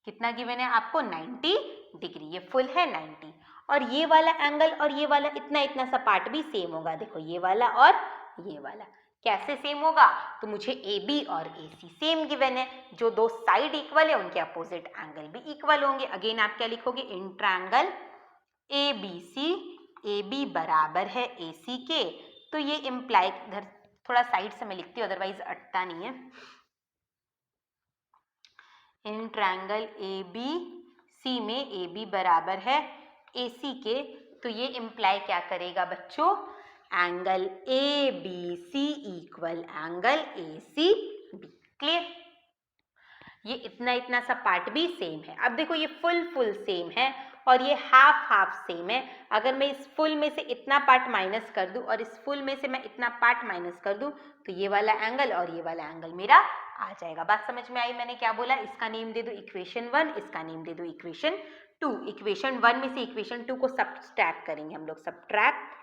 कितना गिवन है आपको? 90 डिग्री। ये फुल है 90, और ये वाला एंगल और ये वाला इतना इतना सा पार्ट भी सेम होगा। देखो ये वाला और ये वाला कैसे सेम होगा? तो मुझे AB और AC सेम गिवन है, जो दो साइड इक्वल है उनके अपोजिट एंगल भी इक्वल होंगे। अगेन आप क्या लिखोगे? इन ट्रायंगल ABC AB बराबर है AC के, तो ये इम्प्लाई, इधर थोड़ा साइड से मैं लिखती हूँ अदरवाइज अटता नहीं है। इन ट्रायंगल ABC में AB बराबर है AC के, तो ये इम्प्लाई क्या करेगा बच्चों? Angle ABC equal angle ACB। Clear? ये इतना इतना सा पार्ट भी सेम है। अब देखो ये फुल सेम है और ये हाफ सेम है। अगर मैं इस फुल में से इतना पार्ट माइनस कर दूं और इस फुल में से मैं इतना पार्ट माइनस कर दूं, तो ये वाला एंगल और ये वाला एंगल मेरा आ जाएगा। बात समझ में आई? मैंने क्या बोला? इसका नेम दे दो इक्वेशन 1, इसका नेम दे दो इक्वेशन 2। इक्वेशन 1 में से इक्वेशन 2 को सब्ट्रैक्ट करेंगे हम लोग। Subtract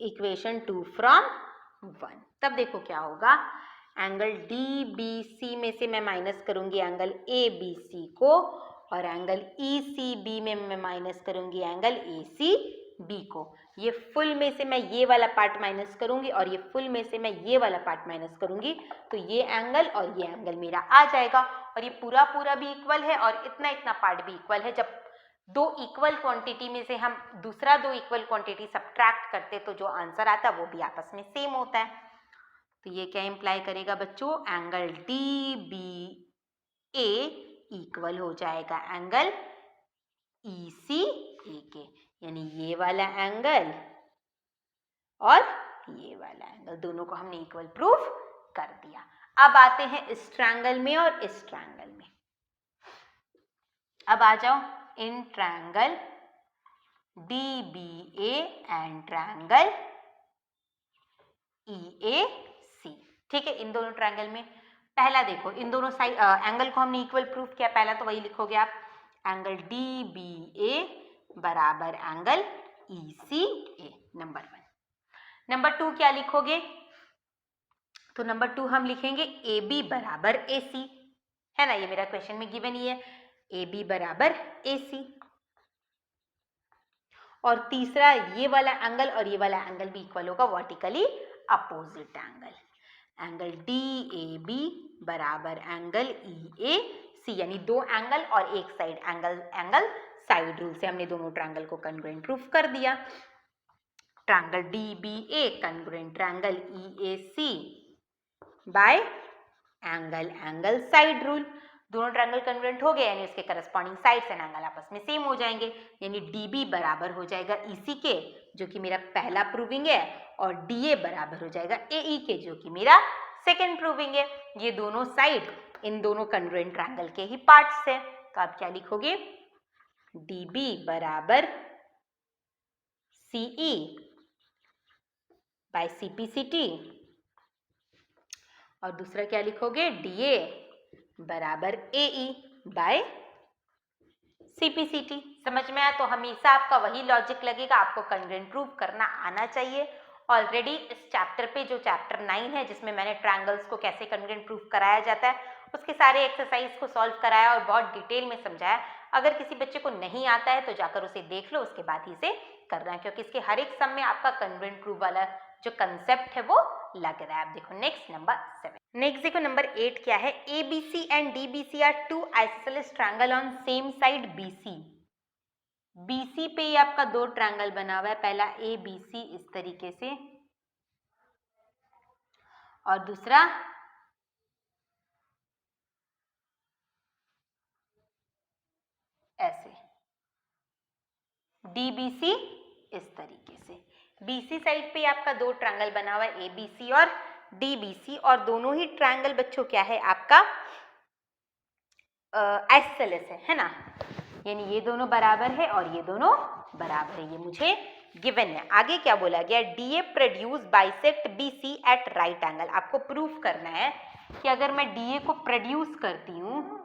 equation 2 from 1। तब देखो क्या होगा? एंगल DBC में से मैं माइनस करूंगी एंगल ABC को, और एंगल ECB में मैं माइनस करूंगी एंगल ACB को। ये फुल में से मैं ये वाला पार्ट माइनस करूंगी और ये फुल में से मैं ये वाला पार्ट माइनस करूंगी, तो ये एंगल और ये एंगल मेरा आ जाएगा। और ये पूरा भी इक्वल है और इतना इतना पार्ट भी इक्वल है। जब दो इक्वल क्वांटिटी में से हम दूसरा दो इक्वल क्वांटिटी सब्ट्रैक्ट करते तो जो आंसर आता है वो भी आपस में सेम होता है। तो ये क्या इंप्लाई करेगा बच्चों? एंगल DBA इक्वल हो जाएगा एंगल ECA के, यानी ये वाला एंगल और ये वाला एंगल दोनों को हमने इक्वल प्रूफ कर दिया। अब आते हैं इस ट्रायंगल में और इस ट्रायंगल में। अब आ जाओ in triangle DBA and triangle EAC। ठीक है, इन दोनों ट्रायंगल में पहला देखो, इन दोनों साइड एंगल को हमने इक्वल प्रूफ किया। पहला तो वही लिखोगे आप, एंगल DBA बराबर एंगल ECA, नंबर 1। नंबर 2 क्या लिखोगे? तो नंबर 2 हम लिखेंगे AB बराबर AC, है ना? ये मेरा क्वेश्चन में गिवन ही है, AB बराबर AC। और तीसरा ये वाला एंगल और ये वाला एंगल भी इक्वल होगा, vertically opposite angle. Angle DAB बराबर एंगल EAC, यानी दो एंगल और एक साइड एंगल साइड रूल से हमने दोनों ट्रायंगल को कॉन्ग्रुएंट प्रूफ कर दिया। Triangle DBA congruent triangle EAC bye angle side rule. दोनों ट्रायंगल कॉन्ग्रुएंट हो गए, यानी उसके करस्पॉन्डिंग साइड्स एंड एंगल आपस में सेम हो जाएंगे, यानी DB बराबर हो जाएगा EC के, जो कि मेरा पहला प्रूविंग है, और DA बराबर हो जाएगा AE के, जो कि मेरा सेकंड प्रूविंग है। ये दोनों साइड इन दोनों कॉन्ग्रुएंट ट्रायंगल के ही पार्ट्स है। तो आप क्या लिखोगे? DB बराबर CE बाय CPCT, और दूसरा क्या लिखोगे? DA बराबर AE बाय CPCT। समझ में आया? तो हमेशा आपका वही लॉजिक लगेगा, आपको कॉन्ग्रुएंट प्रूफ करना आना चाहिए। ऑलरेडी इस चैप्टर पे, जो चैप्टर 9 है, जिसमें मैंने ट्रायंगल्स को कैसे कॉन्ग्रुएंट प्रूफ कराया जाता है, उसके सारे एक्सरसाइज को सॉल्व कराया और बहुत डिटेल में समझाया। अगर किसी बच्चे को नहीं आता है तो जाकर उसे देख लो, उसके बाद ही इसे करना है, क्योंकि इसके हर एक सम में आपका कॉन्ग्रुएंट प्रूफ वाला जो कंसेप्ट है वो लग रहा है। आप देखो नेक्स्ट नंबर 7। नेक्स्ट देखो नंबर 8 क्या है? ABC and DBC are two isosceles triangle on same side BC। BC पे ही आपका दो ट्रायंगल बना हुआ है, पहला ABC इस तरीके से, और दूसरा ऐसे, DBC इस तरीके से। BC साइड पे आपका दो ट्रायंगल बना हुआ है, ABC और DBC, और दोनों ही ट्रायंगल बच्चों क्या है आपका? आइसोसेलेस है ना? यानी ये दोनों बराबर है और ये दोनों बराबर है, ये मुझे गिवन है। आगे क्या बोला गया, DA produce bisect BC at right angle. आपको प्रूफ करना है कि अगर मैं DA को प्रोड्यूस करती हूँ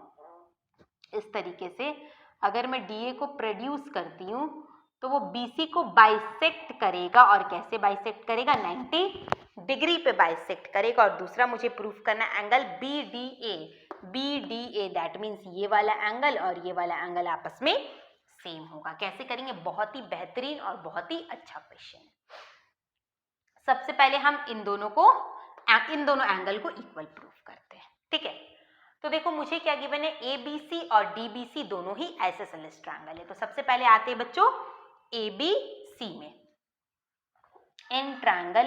इस तरीके से, अगर मैं DA को प्रोड्यूस करती हूँ तो वो BC को बाइसेक्ट करेगा, और कैसे बाइसेक्ट करेगा, 90 डिग्री पे बाइसेक्ट करेगा। और दूसरा मुझे प्रूफ करना एंगल BDA, दैट मीन्स ये वाला एंगल और ये वाला एंगल आपस में सेम होगा। कैसे करेंगे, बहुत ही बेहतरीन और बहुत ही अच्छा क्वेश्चन है। सबसे पहले हम इन दोनों एंगल को इक्वल प्रूफ करते हैं, ठीक है। तो देखो मुझे क्या गिवन है, ABC और DBC दोनों ही आइसोसेलेस ट्रायंगल है। तो सबसे पहले आते हैं बच्चों ABC में, इन ट्रायंगल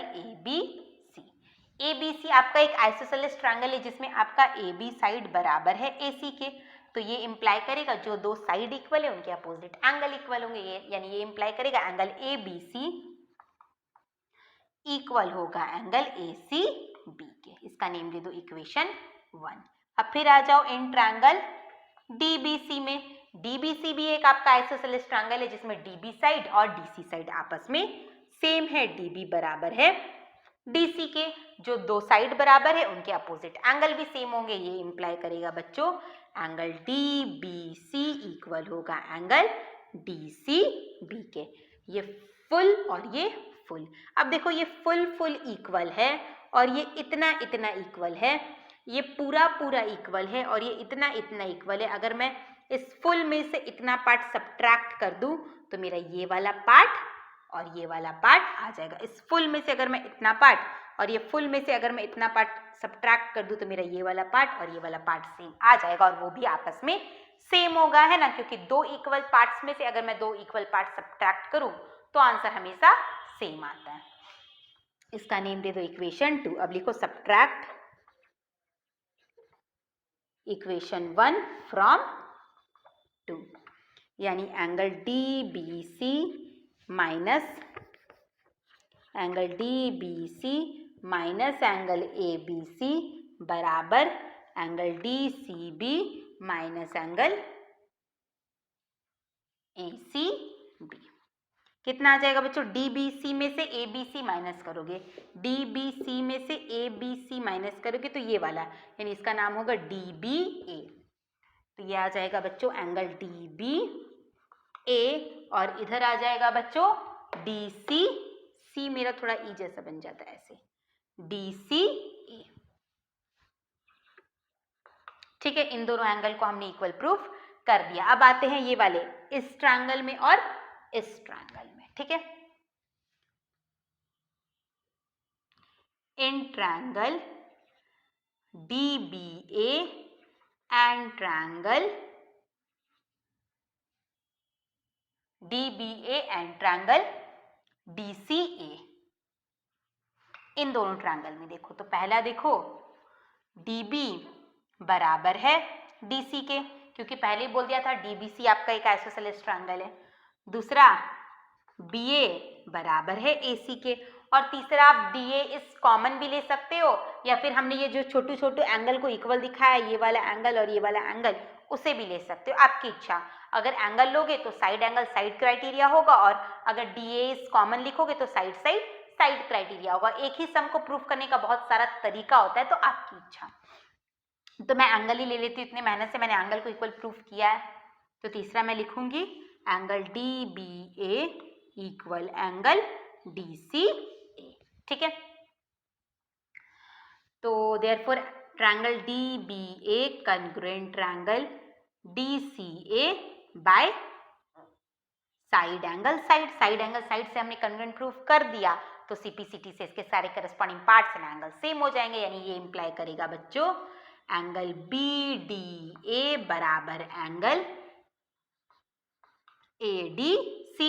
ABC आपका एक आइसोसेलेस ट्रायंगल है जिसमें आपका AB साइड बराबर है AC के। तो ये इंप्लाई करेगा जो दो साइड इक्वल है उनके अपोजिट एंगल इक्वल होंगे, यानी ये इंप्लाई करेगा एंगल ABC इक्वल होगा एंगल ACB के। इसका नेम दे दो इक्वेशन 1। अब फिर आ जाओ इन ट्रायंगल DBC में। DBC भी एक आपका आइसोसेलेस ट्रायंगल है जिसमें DB साइड और DC साइड आपस में सेम है। DB बराबर है DC के, जो दो साइड बराबर है उनके अपोजिट एंगल भी सेम होंगे। ये इंप्लाई करेगा बच्चों एंगल DBC इक्वल होगा एंगल DCB के। ये फुल और ये फुल। अब देखो ये फुल इक्वल है और ये इतना इक्वल है, ये पूरा इक्वल है और ये इतना इक्वल है। अगर मैं इस फुल में से इतना पार्ट सब्ट्रैक्ट कर दूं तो मेरा ये वाला पार्ट और ये वाला पार्ट आ जाएगा। इस फुल में से अगर मैं इतना पार्ट और ये फुल में से अगर मैं इतना पार्ट सब्ट्रैक्ट कर दूं तो मेरा ये वाला पार्ट और ये वाला पार्ट सेम आ जाएगा, और वो भी आपस में सेम होगा, है ना, क्योंकि दो इक्वल पार्ट्स में से अगर मैं दो इक्वल पार्ट सब्ट्रैक्ट करूं तो आंसर हमेशा सेम आता है। इसका नेम दे दो इक्वेशन 2। अब लिखो सब्ट्रैक्ट इक्वेशन 1 फ्रॉम 2, यानी angle DBC minus angle ABC बराबर angle DCB minus angle ACB। कितना आ जाएगा बच्चों, DBC में से ABC माइनस करोगे, DBC में से ABC माइनस करोगे तो ये वाला, यानी इसका नाम होगा DBA। तो ये आ जाएगा बच्चों एंगल DBA, और इधर आ जाएगा बच्चों DCC। मेरा थोड़ा ई जैसा बन जाता है ऐसे, DCA, ठीक है। इन दोनों एंगल को हमने इक्वल प्रूफ कर दिया। अब आते हैं ये वाले इस ट्रायंगल में और इस ट्रायंगल में, ठीक है। In triangle DBA and triangle DCA, इन दोनों ट्रायंगल में देखो तो पहला देखो DB बराबर है DC के, क्योंकि पहले ही बोल दिया था DBC आपका एक आइसोसेलेस ट्रायंगल है। दूसरा BA बराबर है AC के, और तीसरा आप DA इस कॉमन भी ले सकते हो, या फिर हमने ये जो छोटे एंगल को इक्वल दिखाया, ये वाला एंगल और ये वाला एंगल, उसे भी ले सकते हो, आपकी इच्छा। अगर एंगल लोगे तो साइड एंगल साइड क्राइटेरिया होगा, और अगर DA इस कॉमन लिखोगे तो साइड क्राइटेरिया होगा। एक ही सम को प्रूफ करने का बहुत सारा तरीका होता है, तो आपकी इच्छा। तो मैं एंगल ही ले लेती हूँ, इतनी मेहनत से मैंने एंगल को इक्वल प्रूफ किया है। तो तीसरा मैं लिखूंगी angle DBA equal angle DCA, ठीक है। तो therefore triangle DBA congruent triangle DCA bye side angle side से हमने कॉन्ग्रुएंट प्रूफ कर दिया, तो CPCT से इसके सारे corresponding parts and angle same हो जाएंगे, यानी ये इंप्लाई करेगा बच्चों एंगल BDA बराबर एंगल ADC,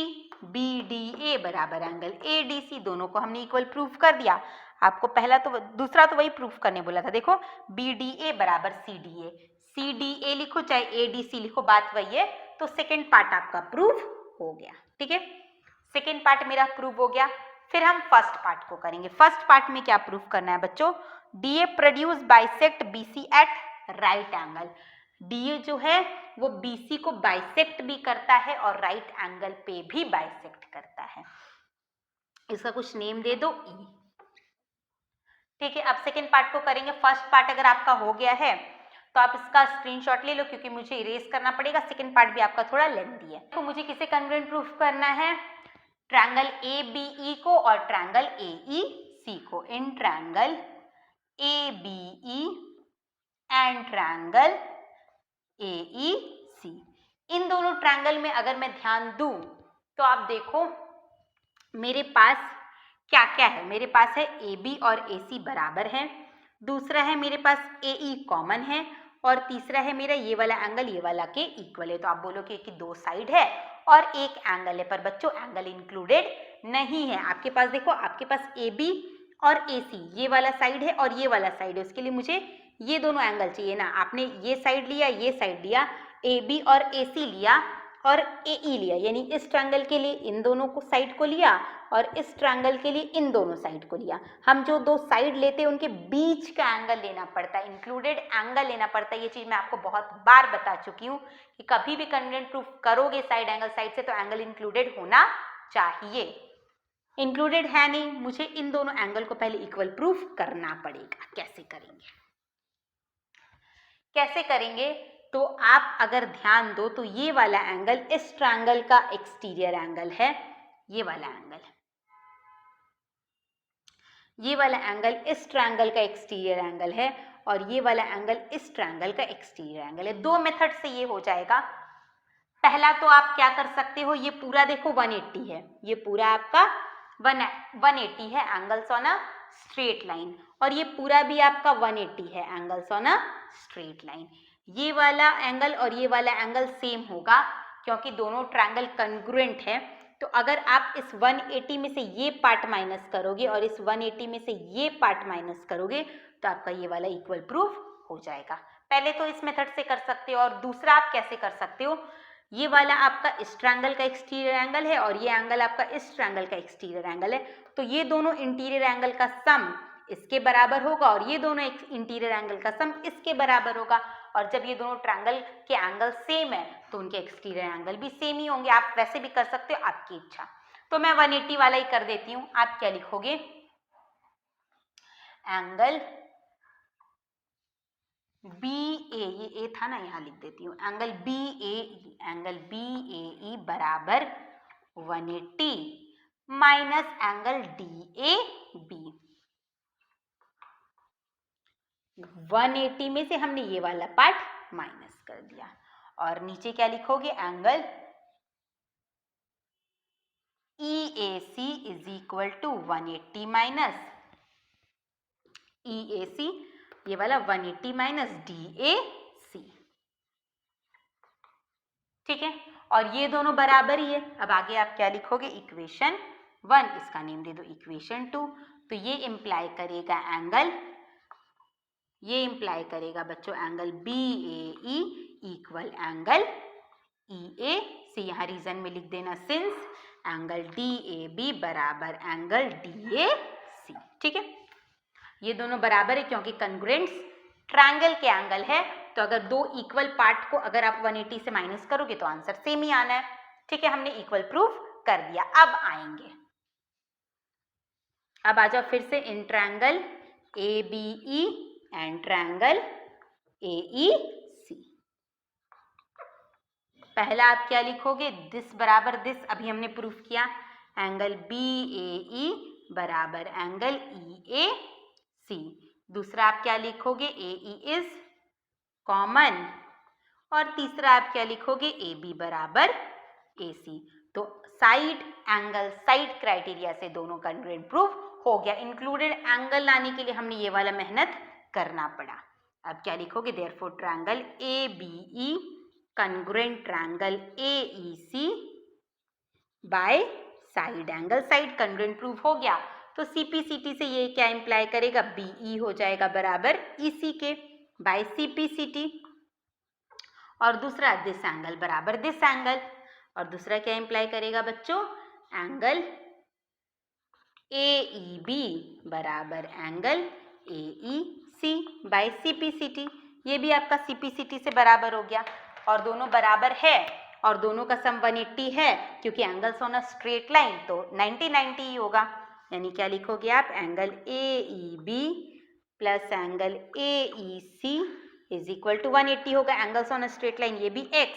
BDA बराबर एंगल ADC। दोनों को हमने इक्वल प्रूफ कर दिया। आपको पहला तो दूसरा तो वही प्रूफ करने बोला था, देखो BDA बराबर CDA लिखो चाहे ADC लिखो, बात वही है। तो सेकेंड पार्ट आपका प्रूफ हो गया, ठीक है। सेकेंड पार्ट मेरा प्रूफ हो गया। फिर हम फर्स्ट पार्ट को करेंगे। फर्स्ट पार्ट में क्या प्रूफ करना है बच्चों, DA produce bisect BC at right angle. DA जो है वो BC को बाइसेक्ट भी करता है और राइट एंगल पे भी बाइसेक्ट करता है। इसका कुछ नेम दे दो ई। ठीक है, अब सेकेंड पार्ट को करेंगे। फर्स्ट पार्ट अगर आपका हो गया है तो आप इसका स्क्रीनशॉट ले लो, क्योंकि मुझे इरेज करना पड़ेगा। सेकेंड पार्ट भी आपका थोड़ा लेंथी है। तो मुझे किसे कॉन्ग्रुएंट प्रूफ करना है? ट्रायंगल ए बी ई को और ट्रायंगल ए ई सी को। In triangle A B E and triangle A E C, इन दोनों ट्रायंगल में अगर मैं ध्यान दूं तो आप देखो मेरे पास क्या क्या है। मेरे पास है ए बी और ए सी बराबर है, दूसरा है मेरे पास ए ई कॉमन है, और तीसरा है मेरा ये वाला एंगल ये वाला के इक्वल है। तो आप बोलोगे कि दो साइड है और एक एंगल है, पर बच्चों एंगल इंक्लूडेड नहीं है। आपके पास देखो, आपके पास ए बी और ए सी ये वाला साइड है और ये वाला साइड है, उसके लिए मुझे ये दोनों एंगल चाहिए ना। आपने ये साइड लिया, ये साइड लिया, ए बी और ए सी लिया और ए ई लिया, यानी इस ट्रायंगल के लिए इन दोनों को साइड को लिया और इस ट्रायंगल के लिए इन दोनों साइड को लिया। हम जो दो साइड लेते हैं उनके बीच का एंगल लेना पड़ता है, इंक्लूडेड एंगल लेना पड़ता है। ये चीज़ मैं आपको बहुत बार बता चुकी हूँ कि कभी भी कॉन्ग्रुएंट प्रूफ करोगे साइड एंगल साइड से तो एंगल इंक्लूडेड होना चाहिए। इंक्लूडेड है नहीं, मुझे इन दोनों एंगल को पहले इक्वल प्रूफ करना पड़ेगा। कैसे करेंगे? कैसे करेंगे? तो आप अगर ध्यान दो तो ये वाला एंगल इस ट्रायंगल का एक्सटीरियर एंगल है, ये वाला एंगल, ये वाला एंगल इस ट्रायंगल का एक्सटीरियर एंगल है और ये वाला एंगल इस ट्रायंगल का एक्सटीरियर एंगल है। दो मेथड से ये हो जाएगा। पहला तो आप क्या कर सकते हो, ये पूरा देखो 180 है, ये पूरा आपका 180 है angles on a straight line, और ये पूरा भी आपका 180 है angles on a straight line. ये वाला एंगल और ये वाला एंगल सेम होगा क्योंकि दोनों ट्रायंगल कॉन्ग्रुएंट है। तो अगर आप इस 180 में से ये पार्ट माइनस करोगे और इस 180 में से ये पार्ट माइनस करोगे तो आपका ये वाला इक्वल प्रूफ हो जाएगा। पहले तो इस मेथड से कर सकते हो, और दूसरा आप कैसे कर सकते हो, ये वाला आपका इस ट्रायंगल का एक्सटीरियर एंगल है और ये एंगल आपका इस ट्रायंगल का एक्सटीरियर एंगल है, तो ये दोनों इंटीरियर एंगल का सम इसके बराबर होगा और ये दोनों इंटीरियर एंगल का सम इसके बराबर होगा। और जब ये दोनों ट्रायंगल के एंगल सेम है तो उनके एक्सटीरियर एंगल भी सेम ही होंगे। आप वैसे भी कर सकते हो, आपकी इच्छा। तो मैं 180 वाला ही कर देती हूँ। आप क्या लिखोगे? एंगल बी ए, ये ए था ना, यहाँ लिख देती हूँ, angle B A E, angle B A E बराबर 180 माइनस एंगल डी ए बी। 180 में से हमने ये वाला पार्ट माइनस कर दिया, और नीचे क्या लिखोगे? Angle E A C is equal to 180 minus E A C, ये वाला 180 माइनस डी ए सी। ठीक है, और ये दोनों बराबर ही है। अब आगे आप क्या लिखोगे? इक्वेशन 1, इसका नेम दे दो इक्वेशन 2। तो ये इंप्लाई करेगा एंगल, ये इंप्लाई करेगा बच्चों angle B A E equal angle E A C. यहाँ रीजन में लिख देना since angle D A B बराबर एंगल डी ए सी। ठीक है, ये दोनों बराबर है क्योंकि कॉन्ग्रुएंट्स ट्रायंगल के एंगल है। तो अगर दो इक्वल पार्ट को अगर आप 180 से माइनस करोगे तो आंसर सेम ही आना है। ठीक है, हमने इक्वल प्रूफ कर दिया। अब आएंगे, अब आ जाओ फिर से in triangle A B E and triangle A E C. पहला आप क्या लिखोगे? दिस बराबर दिस, अभी हमने प्रूफ किया, एंगल बी ए ई बराबर एंगल ई ए सी। दूसरा आप क्या लिखोगे? ए ई इज कॉमन, और तीसरा आप क्या लिखोगे? ए बी बराबर ए सी। तो साइड एंगल साइड क्राइटेरिया से दोनों कॉन्ग्रुएंट प्रूफ हो गया। इंक्लूडेड एंगल लाने के लिए हमने ये वाला मेहनत करना पड़ा। अब क्या लिखोगे? Therefore triangle A B E congruent triangle A E C by side angle side congruent proof हो गया। तो CPCT से ये क्या इंप्लाई करेगा? BE हो जाएगा बराबर EC के बाय CPCT, और दूसरा दिस एंगल बराबर दिस एंगल, और दूसरा क्या इंप्लाई करेगा बच्चों? एंगल AEB बराबर एंगल AEC बाय CPCT। ये भी आपका CPCT से बराबर हो गया, और दोनों बराबर है और दोनों का सम 180 है क्योंकि angles on a straight line तो 90-90 ही होगा। यानी क्या लिखोगे आप, angle AEB plus angle AEC is equal to 180 होगा। Angles on a straight line, ये भी x,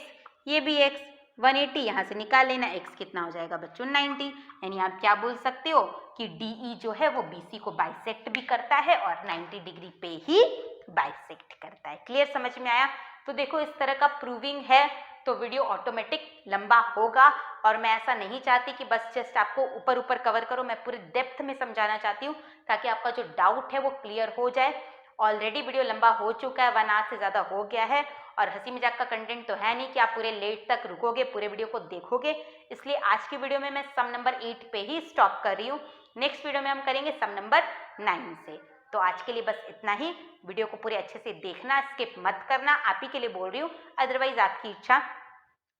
ये भी x, 180 यहाँ से निकाल लेना, x कितना हो जाएगा बच्चों 90। यानी आप क्या बोल सकते हो कि DE जो है वो BC को बाइसेक्ट भी करता है और 90 डिग्री पे ही बाइसेक्ट करता है। क्लियर, समझ में आया? तो देखो इस तरह का प्रूविंग है तो वीडियो ऑटोमेटिक लंबा होगा, और मैं ऐसा नहीं चाहती कि बस जस्ट आपको ऊपर ऊपर कवर करो, मैं पूरे डेप्थ में समझाना चाहती हूँ ताकि आपका जो डाउट है वो क्लियर हो जाए। ऑलरेडी वीडियो लंबा हो चुका है, 1 आवर से ज़्यादा हो गया है, और हंसी मजाक का कंटेंट तो है नहीं कि आप पूरे लेट तक रुकोगे, पूरे वीडियो को देखोगे। इसलिए आज की वीडियो में मैं सम नंबर 8 पे ही स्टॉप कर रही हूँ। नेक्स्ट वीडियो में हम करेंगे सम नंबर 9 से। तो आज के लिए बस इतना ही। वीडियो को पूरे अच्छे से देखना, स्किप मत करना, आप ही के लिए बोल रही हूँ, अदरवाइज आपकी इच्छा।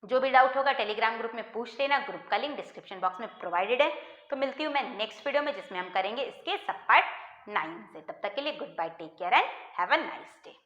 जो भी डाउट होगा टेलीग्राम ग्रुप में पूछ लेना, ग्रुप का लिंक डिस्क्रिप्शन बॉक्स में प्रोवाइडेड है। तो मिलती हूँ मैं नेक्स्ट वीडियो में जिसमें हम करेंगे इसके सब पार्ट 9 से। तब तक के लिए goodbye, take care and have a nice day.